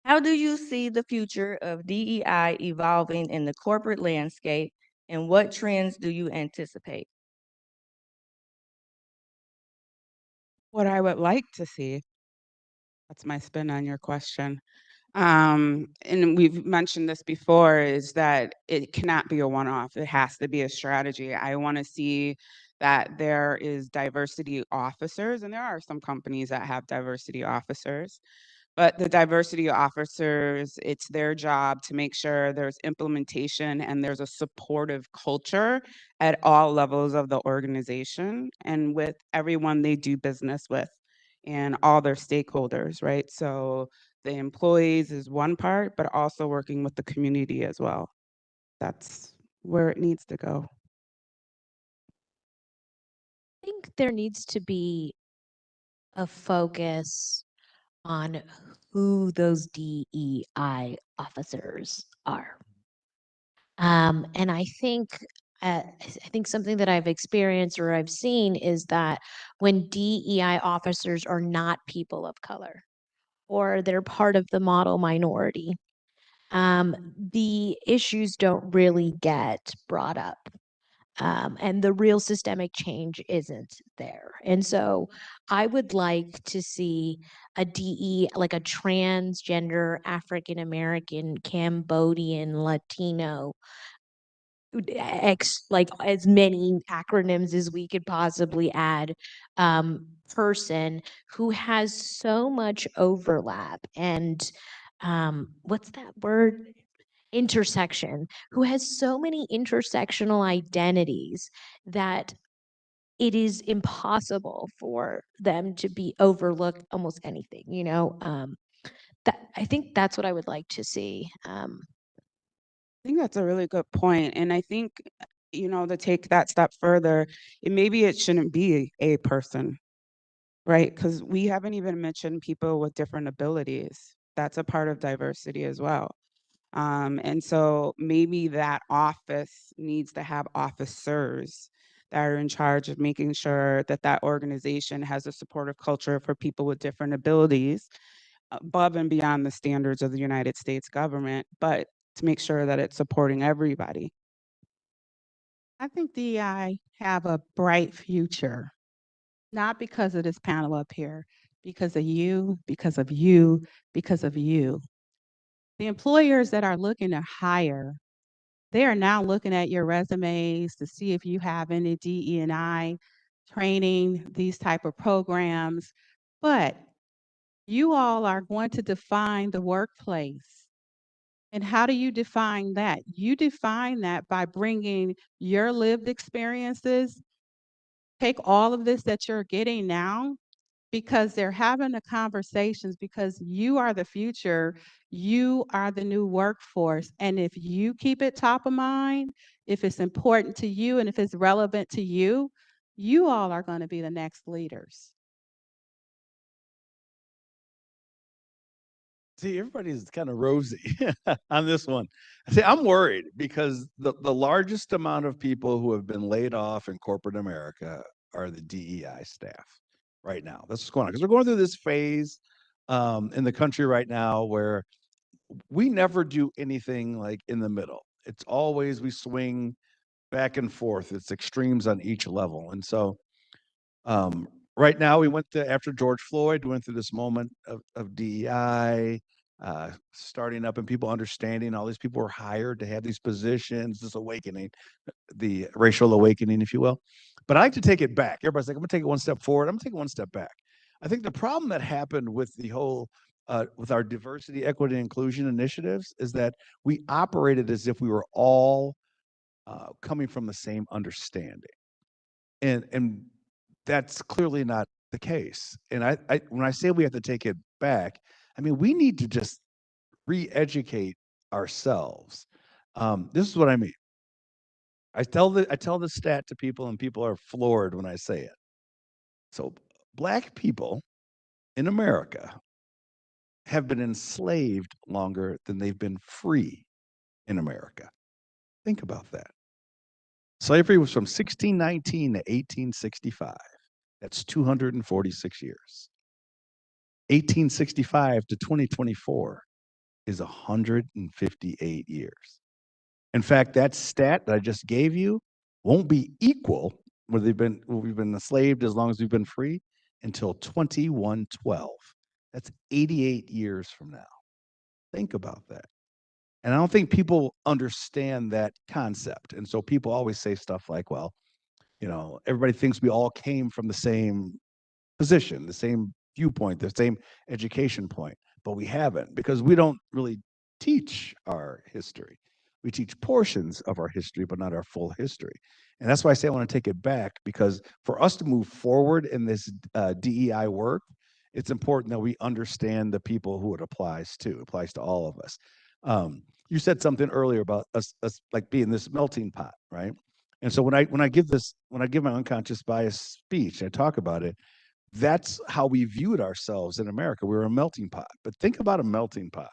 How do you see the future of DEI evolving in the corporate landscape, and what trends do you anticipate? What I would like to see, that's my spin on your question. And we've mentioned this before, is that it cannot be a one-off. It has to be a strategy. I want to see that there is diversity officers, and there are some companies that have diversity officers, but the diversity officers, it's their job to make sure there's implementation and there's a supportive culture at all levels of the organization and with everyone they do business with and all their stakeholders, right? So the employees is one part, but also working with the community as well. That's where it needs to go. I think there needs to be a focus on who those DEI officers are. And I think something that I've experienced or I've seen is that when DEI officers are not people of color or they're part of the model minority, the issues don't really get brought up. And the real systemic change isn't there. And so I would like to see a DE, like a transgender African American, Cambodian, Latino, like as many acronyms as we could possibly add, person who has so much overlap and what's that word? Intersection, who has so many intersectional identities that it is impossible for them to be overlooked almost anything, you know? That I think that's what I would like to see. I think that's a really good point. And I think, to take that step further, maybe it shouldn't be a person, right? Because we haven't even mentioned people with different abilities. That's a part of diversity as well. And so maybe that office needs to have officers that are in charge of making sure that that organization has a supportive culture for people with different abilities above and beyond the standards of the United States government, but to make sure that it's supporting everybody. I think DEI have a bright future, not because of this panel up here, because of you, because of you, because of you. The employers that are looking to hire, they are now looking at your resumes to see if you have any DE&I training, these type of programs. But you all are going to define the workplace. And how do you define that? You define that by bringing your lived experiences. Take all of this that you're getting now because they're having the conversations because you are the future, you are the new workforce. And if you keep it top of mind, if it's important to you and if it's relevant to you, you all are going to be the next leaders. See, everybody's kind of rosy on this one. See, I'm worried because the largest amount of people who have been laid off in corporate America are the DEI staff right now. That's what's going on because we're going through this phase in the country right now where we never do anything like in the middle. It's always we swing back and forth. It's extremes on each level. And so right now we went to after George Floyd, we went through this moment of DEI starting up and people understanding all these people were hired to have these positions, this awakening, the racial awakening, if you will. But I like to take it back. Everybody's like, I'm gonna take it one step forward. I'm gonna take it one step back. I think the problem that happened with the whole with our diversity, equity, and inclusion initiatives is that we operated as if we were all coming from the same understanding. And that's clearly not the case. And I when I say we have to take it back, I mean, we need to just re-educate ourselves. This is what I mean. I tell the stat to people and people are floored when I say it. So Black people in America have been enslaved longer than they've been free in America. Think about that. Slavery was from 1619 to 1865. That's 246 years. 1865 to 2024 is 158 years. In fact, that stat that I just gave you won't be equal where we've been enslaved as long as we've been free until 2112. That's 88 years from now. Think about that. And I don't think people understand that concept. And so people always say stuff like, well, You know, everybody thinks we all came from the same position, the same viewpoint, the same education point, but we haven't because we don't really teach our history. We teach portions of our history, but not our full history. And that's why I say I want to take it back, because for us to move forward in this DEI work, it's important that we understand the people who it applies to. It applies to all of us. You said something earlier about us like being this melting pot, right? And so when I give my unconscious bias speech, I talk about it. That's how we viewed ourselves in America. We were a melting pot. But think about a melting pot.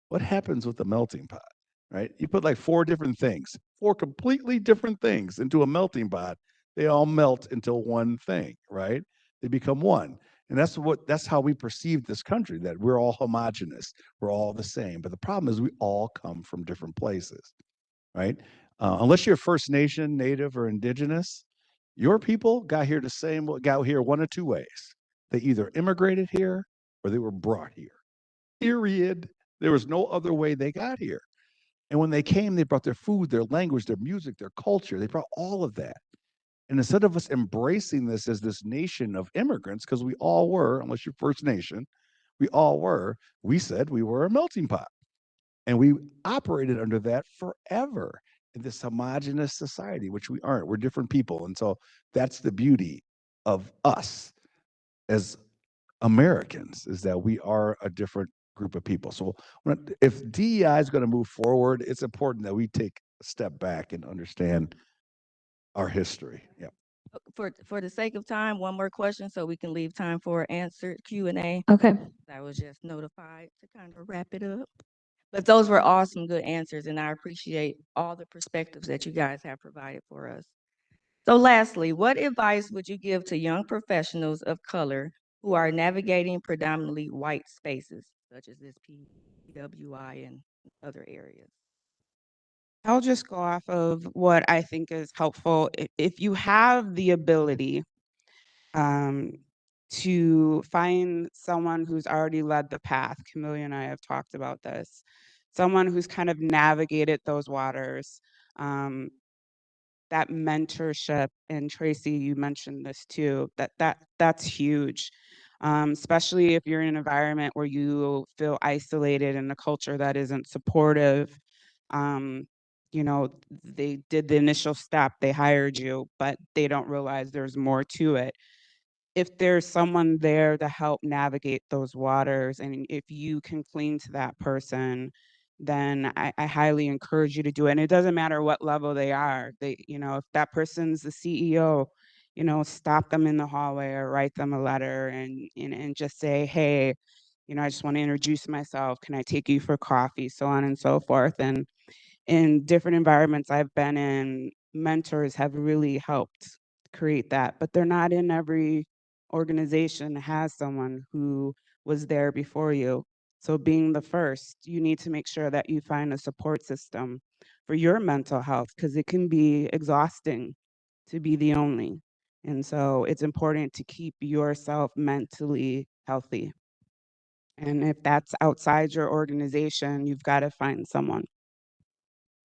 What happens with the melting pot, right? You put like 4 different things, 4 completely different things into a melting pot. They all melt into one thing, right? They become one. And that's how we perceive this country, that we're all homogenous. We're all the same. But the problem is we all come from different places, right? Unless you're First Nation, Native, or Indigenous, your people got here one of 2 ways. They either immigrated here or they were brought here. Period. There was no other way they got here. And when they came, they brought their food, their language, their music, their culture. They brought all of that. And instead of us embracing this as this nation of immigrants, because we all were, unless you're First Nation, we all were, we said we were a melting pot. And we operated under that forever in this homogenous society, which we aren't. We're different people. And so that's the beauty of us as Americans, is that we are a different group of people. So if DEI is going to move forward, it's important that we take a step back and understand our history. Yeah. For the sake of time, one more question so we can leave time for answer Q&A. Okay. I was just notified to kind of wrap it up. But those were awesome, good answers, and I appreciate all the perspectives that you guys have provided for us. So lastly, what advice would you give to young professionals of color who are navigating predominantly white spaces, such as this PWI and other areas? I'll just go off of what I think is helpful. If you have the ability to find someone who's already led the path, Camelia and I have talked about this, someone who's kind of navigated those waters, that mentorship, and Tracy, you mentioned this too, that's huge. Especially if you're in an environment where you feel isolated in a culture that isn't supportive. You know, they did the initial step, they hired you, but they don't realize there's more to it. If there's someone there to help navigate those waters, and if you can cling to that person, then I highly encourage you to do it. And it doesn't matter what level they are. If that person's the CEO, stop them in the hallway or write them a letter and just say, hey, I just want to introduce myself. Can I take you for coffee? So on and so forth. And in different environments I've been in, mentors have really helped create that, but they're not in every organization has someone who was there before you. So being the first, you need to make sure that you find a support system for your mental health, because it can be exhausting to be the only. And so it's important to keep yourself mentally healthy. And if that's outside your organization, you've got to find someone.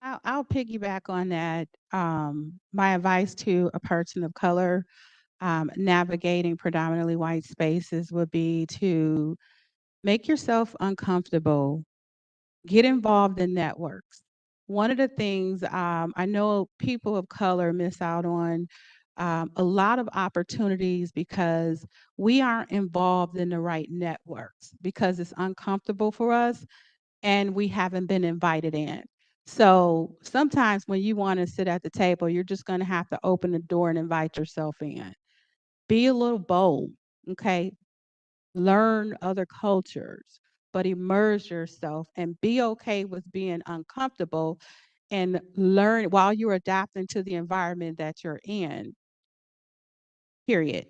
I'll piggyback on that. My advice to a person of color navigating predominantly white spaces would be to make yourself uncomfortable, get involved in networks. One of the things I know people of color miss out on a lot of opportunities because we aren't involved in the right networks, because it's uncomfortable for us and we haven't been invited in. So sometimes when you want to sit at the table, you're just going to have to open the door and invite yourself in. Be a little bold, okay? Learn other cultures, but immerse yourself and be okay with being uncomfortable and learn while you're adapting to the environment that you're in, period.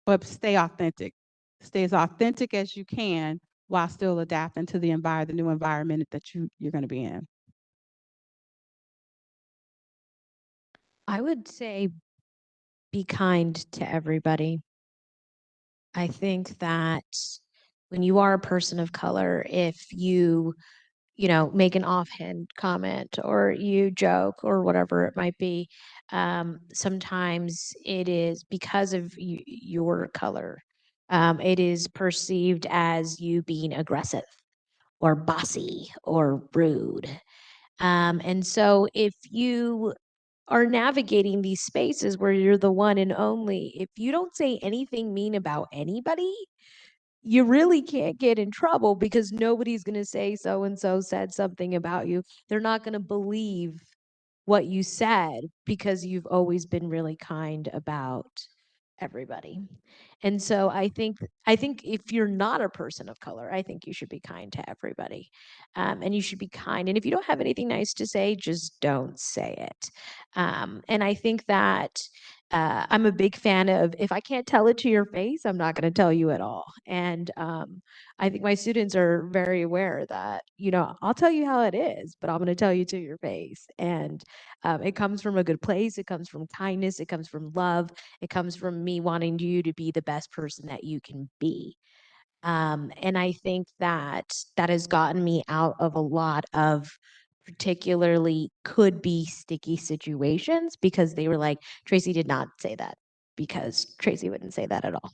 But stay authentic. Stay as authentic as you can while still adapting to the new environment that you're going to be in. I would say be kind to everybody. I think that when you are a person of color, if you make an offhand comment or you joke or whatever it might be, sometimes it is because of your color. It is perceived as you being aggressive or bossy or rude. And so if you are navigating these spaces where you're the one and only, if you don't say anything mean about anybody, you really can't get in trouble because nobody's going to say so and so said something about you. They're not going to believe what you said because you've always been really kind about everybody. And so I think if you're not a person of color, I think you should be kind to everybody. And you should be kind. And if you don't have anything nice to say, just don't say it. And I think that I'm a big fan of if I can't tell it to your face, I'm not going to tell you at all. And I think my students are very aware that, I'll tell you how it is, but I'm going to tell you to your face. And it comes from a good place. It comes from kindness. It comes from love. It comes from me wanting you to be the best person that you can be. And I think that that has gotten me out of a lot of particularly could be sticky situations because they were like, Tracy did not say that because Tracy wouldn't say that at all.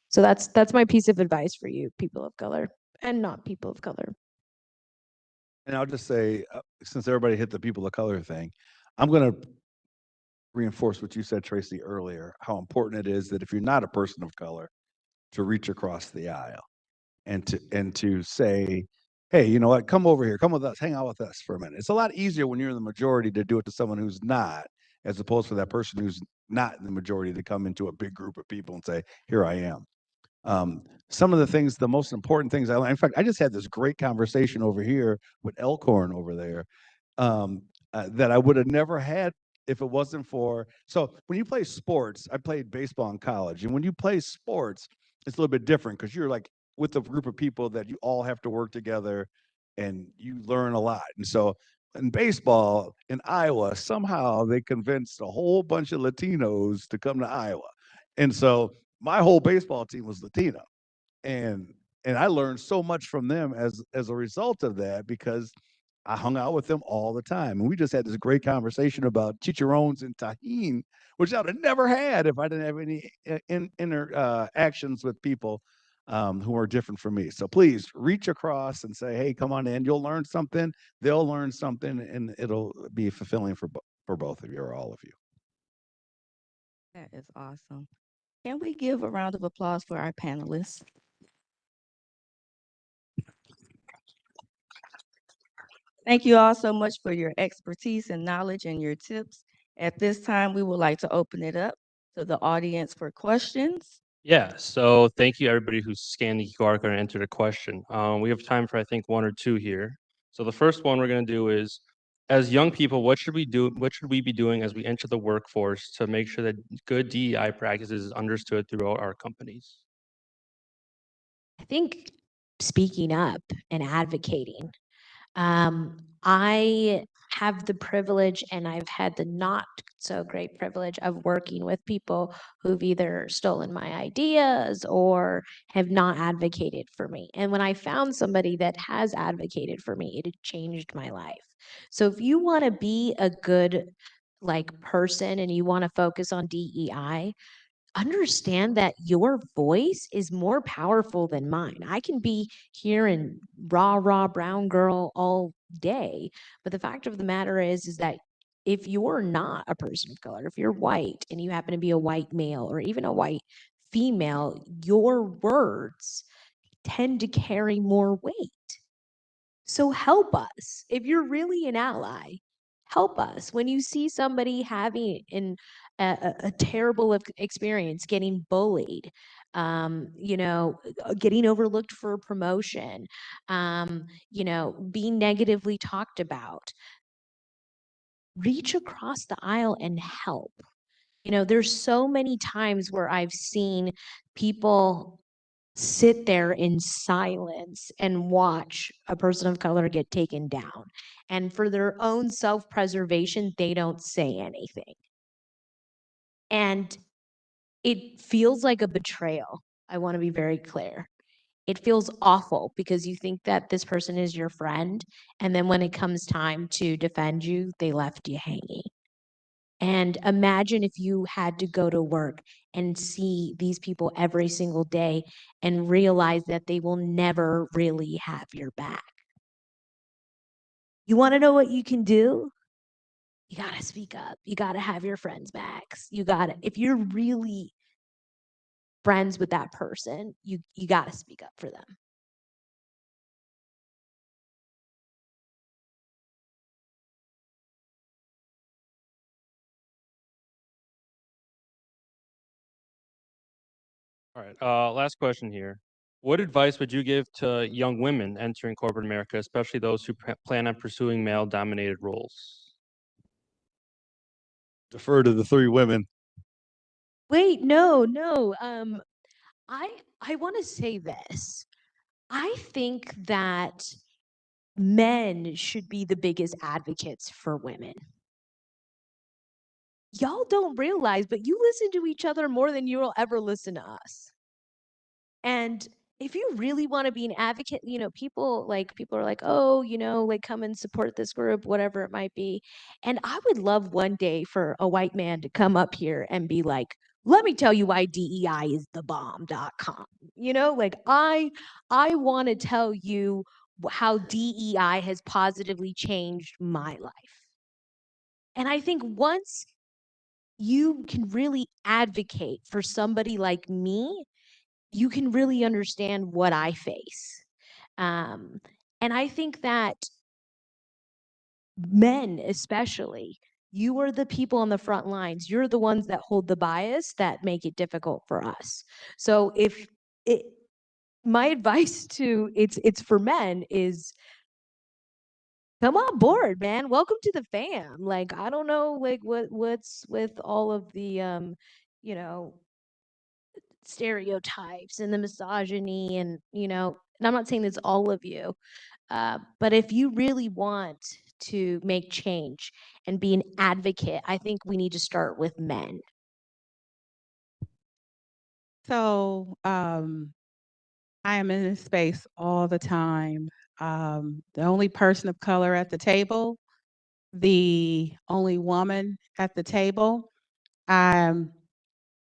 So that's my piece of advice for you, people of color and not people of color. And I'll just say, since everybody hit the people of color thing, I'm going to reinforce what you said, Tracy, earlier, how important it is that if you're not a person of color, to reach across the aisle and to say, hey, you know what, come over here, come with us, hang out with us for a minute. It's a lot easier when you're in the majority to do it to someone who's not, as opposed to that person who's not in the majority to come into a big group of people and say, here I am. Some of the things, the most important things I learned, in fact, I just had this great conversation over here with Elkhorn over there that I would have never had if it wasn't for, so when you play sports, I played baseball in college, and when you play sports, it's a little bit different because you're like with a group of people that you all have to work together and you learn a lot. And so in baseball in Iowa, somehow they convinced a whole bunch of Latinos to come to Iowa. And so my whole baseball team was Latino. And I learned so much from them as a result of that because I hung out with them all the time. And we just had this great conversation about chicharrones and tahine, which I would have never had if I didn't have any interactions with people who are different from me. So please reach across and say, hey, come on in. You'll learn something. They'll learn something, and it'll be fulfilling for both of you or all of you. That is awesome. Can we give a round of applause for our panelists? Thank you all so much for your expertise and knowledge and your tips. At this time, we would like to open it up to the audience for questions. Yeah, so thank you everybody who scanned the QR code and entered a question. We have time for I think one or two here. So the first one we're going to do is, as young people, what should we do? What should we be doing as we enter the workforce to make sure that good DEI practices is understood throughout our companies? I think speaking up and advocating. I have the privilege and I've had the not so great privilege of working with people who've either stolen my ideas or have not advocated for me. And when I found somebody that has advocated for me, it had changed my life. So if you want to be a good person and you want to focus on DEI, understand that your voice is more powerful than mine. I can be here and rah brown girl all day, but the fact of the matter is that if you're not a person of color, if you're white and you happen to be a white male or even a white female, your words tend to carry more weight. So help us. If you're really an ally, help us. When you see somebody having a terrible experience, getting bullied, getting overlooked for a promotion, being negatively talked about, reach across the aisle and help. There's so many times where I've seen people sit there in silence and watch a person of color get taken down. And for their own self-preservation, they don't say anything. And it feels like a betrayal. I want to be very clear. It feels awful because you think that this person is your friend. And then when it comes time to defend you, they left you hanging. And imagine if you had to go to work and see these people every single day and realize that they will never really have your back. You want to know what you can do? You got to speak up. You got to have your friends' backs. You got to, if you're really friends with that person, you got to speak up for them. All right, last question here. What advice would you give to young women entering corporate America, especially those who plan on pursuing male-dominated roles? Defer to the three women. Wait, no. I want to say this. I think that men should be the biggest advocates for women. Y'all don't realize, but you listen to each other more than you will ever listen to us. And if you really want to be an advocate, people are like, oh, like come and support this group, whatever it might be. And I would love one day for a white man to come up here and be like, let me tell you why DEI is the bomb.com. Like I want to tell you how DEI has positively changed my life. And I think once you can really advocate for somebody like me, you can really understand what I face. And I think that men, especially, you are the people on the front lines. You're the ones that hold the bias that make it difficult for us. So my advice to it's for men is come on board, man. Welcome to the fam. Like, I don't know, like what's with all of the you know, stereotypes and the misogyny and I'm not saying it's all of you, but if you really want to make change and be an advocate, I think we need to start with men. So I am in this space all the time. The only person of color at the table, the only woman at the table. I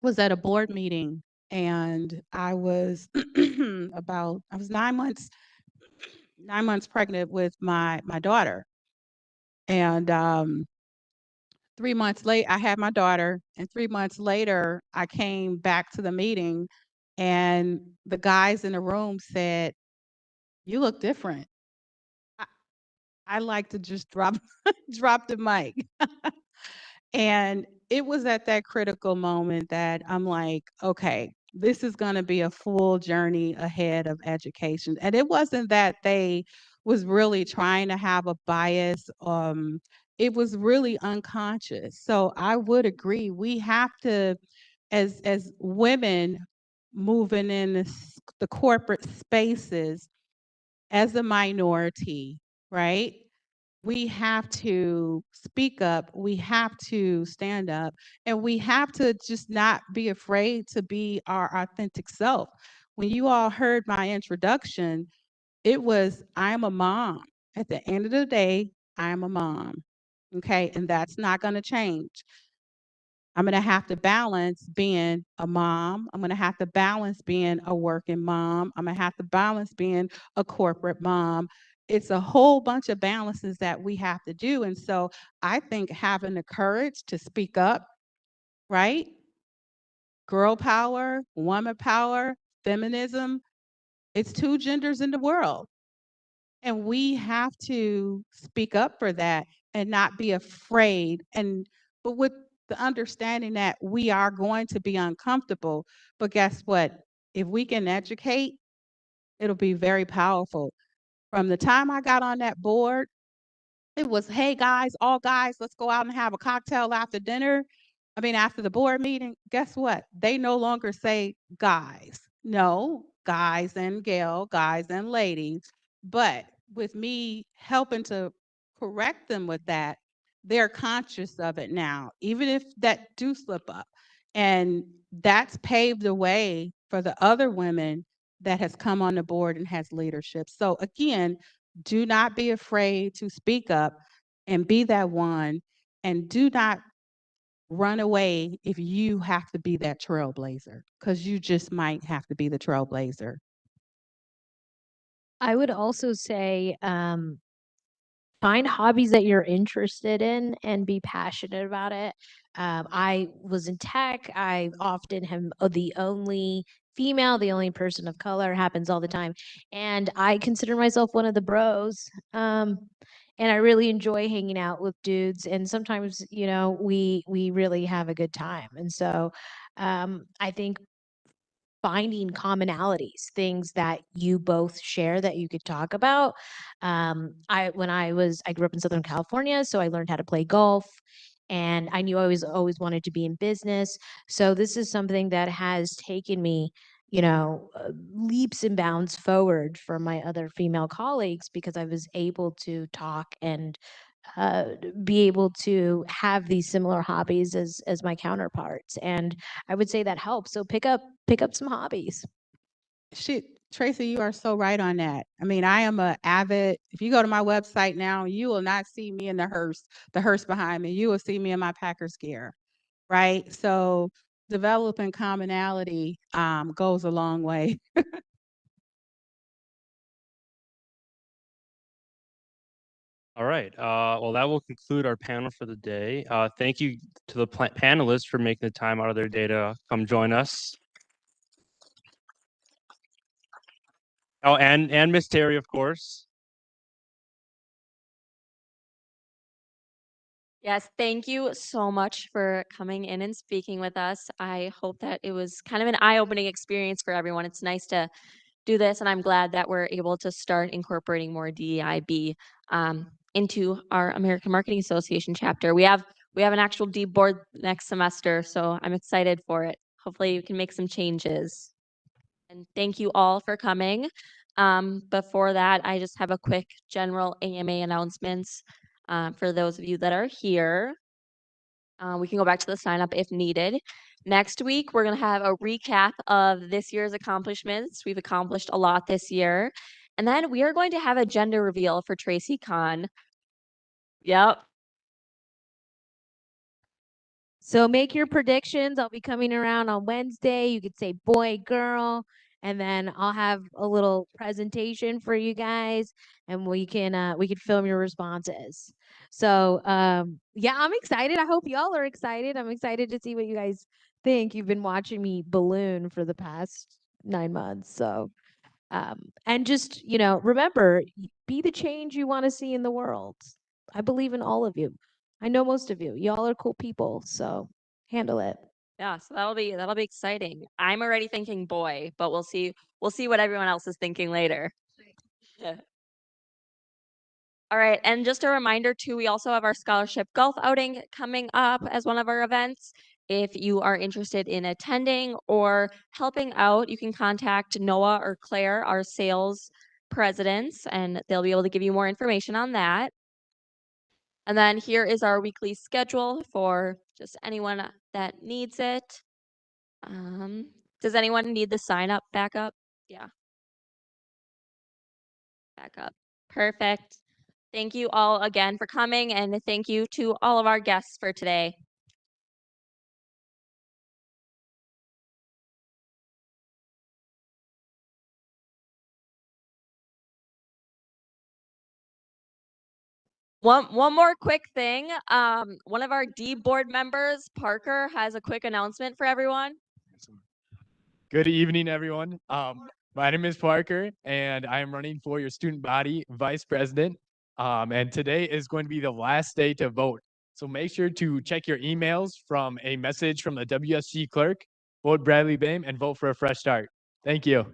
was at a board meeting and I was I was 9 months pregnant with my daughter. And 3 months late, I had my daughter, and 3 months later, I came back to the meeting, and the guys in the room said, "You look different." I, I like to just drop drop the mic. And it was at that critical moment that I'm like, okay, this is going to be a full journey ahead of education. And it wasn't that they was really trying to have a bias. It was really unconscious. So I would agree. We have to, as women moving in the corporate spaces as a minority, right? We have to speak up, we have to stand up, and we have to just not be afraid to be our authentic self. When you all heard my introduction, it was, I'm a mom. At the end of the day, I'm a mom. Okay. And that's not going to change. I'm going to have to balance being a mom. I'm going to have to balance being a working mom. I'm going to have to balance being a corporate mom. It's a whole bunch of balances that we have to do. And so I think having the courage to speak up, right? Girl power, woman power, feminism, it's two genders in the world. And we have to speak up for that and not be afraid. But with the understanding that we are going to be uncomfortable. But guess what? If we can educate, it'll be very powerful. From the time I got on that board, it was, hey guys, all guys, let's go out and have a cocktail after dinner. After the board meeting. Guess what? They no longer say guys. No, guys and gal, guys and ladies. But with me helping to correct them with that, they're conscious of it now, even if that do slip up. And that's paved the way for the other women that has come on the board and has leadership. So again, do not be afraid to speak up and be that one, and do not run away if you have to be that trailblazer, because you just might have to be the trailblazer. I would also say, find hobbies that you're interested in and be passionate about it. I was in tech. I often am the only female, the only person of color. Happens all the time, and I consider myself one of the bros. And I really enjoy hanging out with dudes. And sometimes, we really have a good time. And so, I think finding commonalities, things that you both share that you could talk about. I grew up in Southern California, so I learned how to play golf, and I knew I was always wanted to be in business. So this is something that has taken me, leaps and bounds forward from my other female colleagues because I was able to talk and uh, be able to have these similar hobbies as my counterparts, and I would say that helps. So pick up some hobbies. Shit, Tracy, you are so right on that. I mean, I am a avid, if you go to my website now, you will not see me in the hearse behind me. You will see me in my Packers gear, right? So developing commonality goes a long way. All right. Well, that will conclude our panel for the day. Thank you to the panelists for making the time out of their day to come join us. Oh, and Miss Terry, of course. Yes, thank you so much for coming in and speaking with us. I hope that it was kind of an eye-opening experience for everyone. It's nice to do this, and I'm glad that we're able to start incorporating more DEIB into our American Marketing Association chapter. We have an actual D board next semester, so I'm excited for it. Hopefully, we can make some changes. And thank you all for coming. Before that, I just have a quick general AMA announcements for those of you that are here. We can go back to the sign up if needed. Next week, we're going to have a recap of this year's accomplishments. We've accomplished a lot this year. And then we are going to have a gender reveal for Tracy Kahn. Yep. So make your predictions. I'll be coming around on Wednesday. You could say boy, girl, and then I'll have a little presentation for you guys, and we can film your responses. So yeah, I'm excited. I hope y'all are excited. I'm excited to see what you guys think. You've been watching me balloon for the past 9 months. So and just, remember, be the change you want to see in the world. I believe in all of you. I know most of you. Y'all are cool people, so handle it. Yeah, so that'll be exciting. I'm already thinking boy, but we'll see what everyone else is thinking later. All right, and just a reminder too, we also have our scholarship golf outing coming up as one of our events. If you are interested in attending or helping out, you can contact Noah or Claire, our sales presidents, and they'll be able to give you more information on that. And then here is our weekly schedule for just anyone that needs it. Does anyone need the sign up backup? Yeah. Backup. Perfect. Thank you all again for coming, and thank you to all of our guests for today. One more quick thing. One of our D board members, Parker, has a quick announcement for everyone. Good evening, everyone. My name is Parker, and I am running for your student body vice president. And today is going to be the last day to vote. So make sure to check your emails from a message from the WSG clerk, vote Bradley Boehm, and vote for a fresh start. Thank you.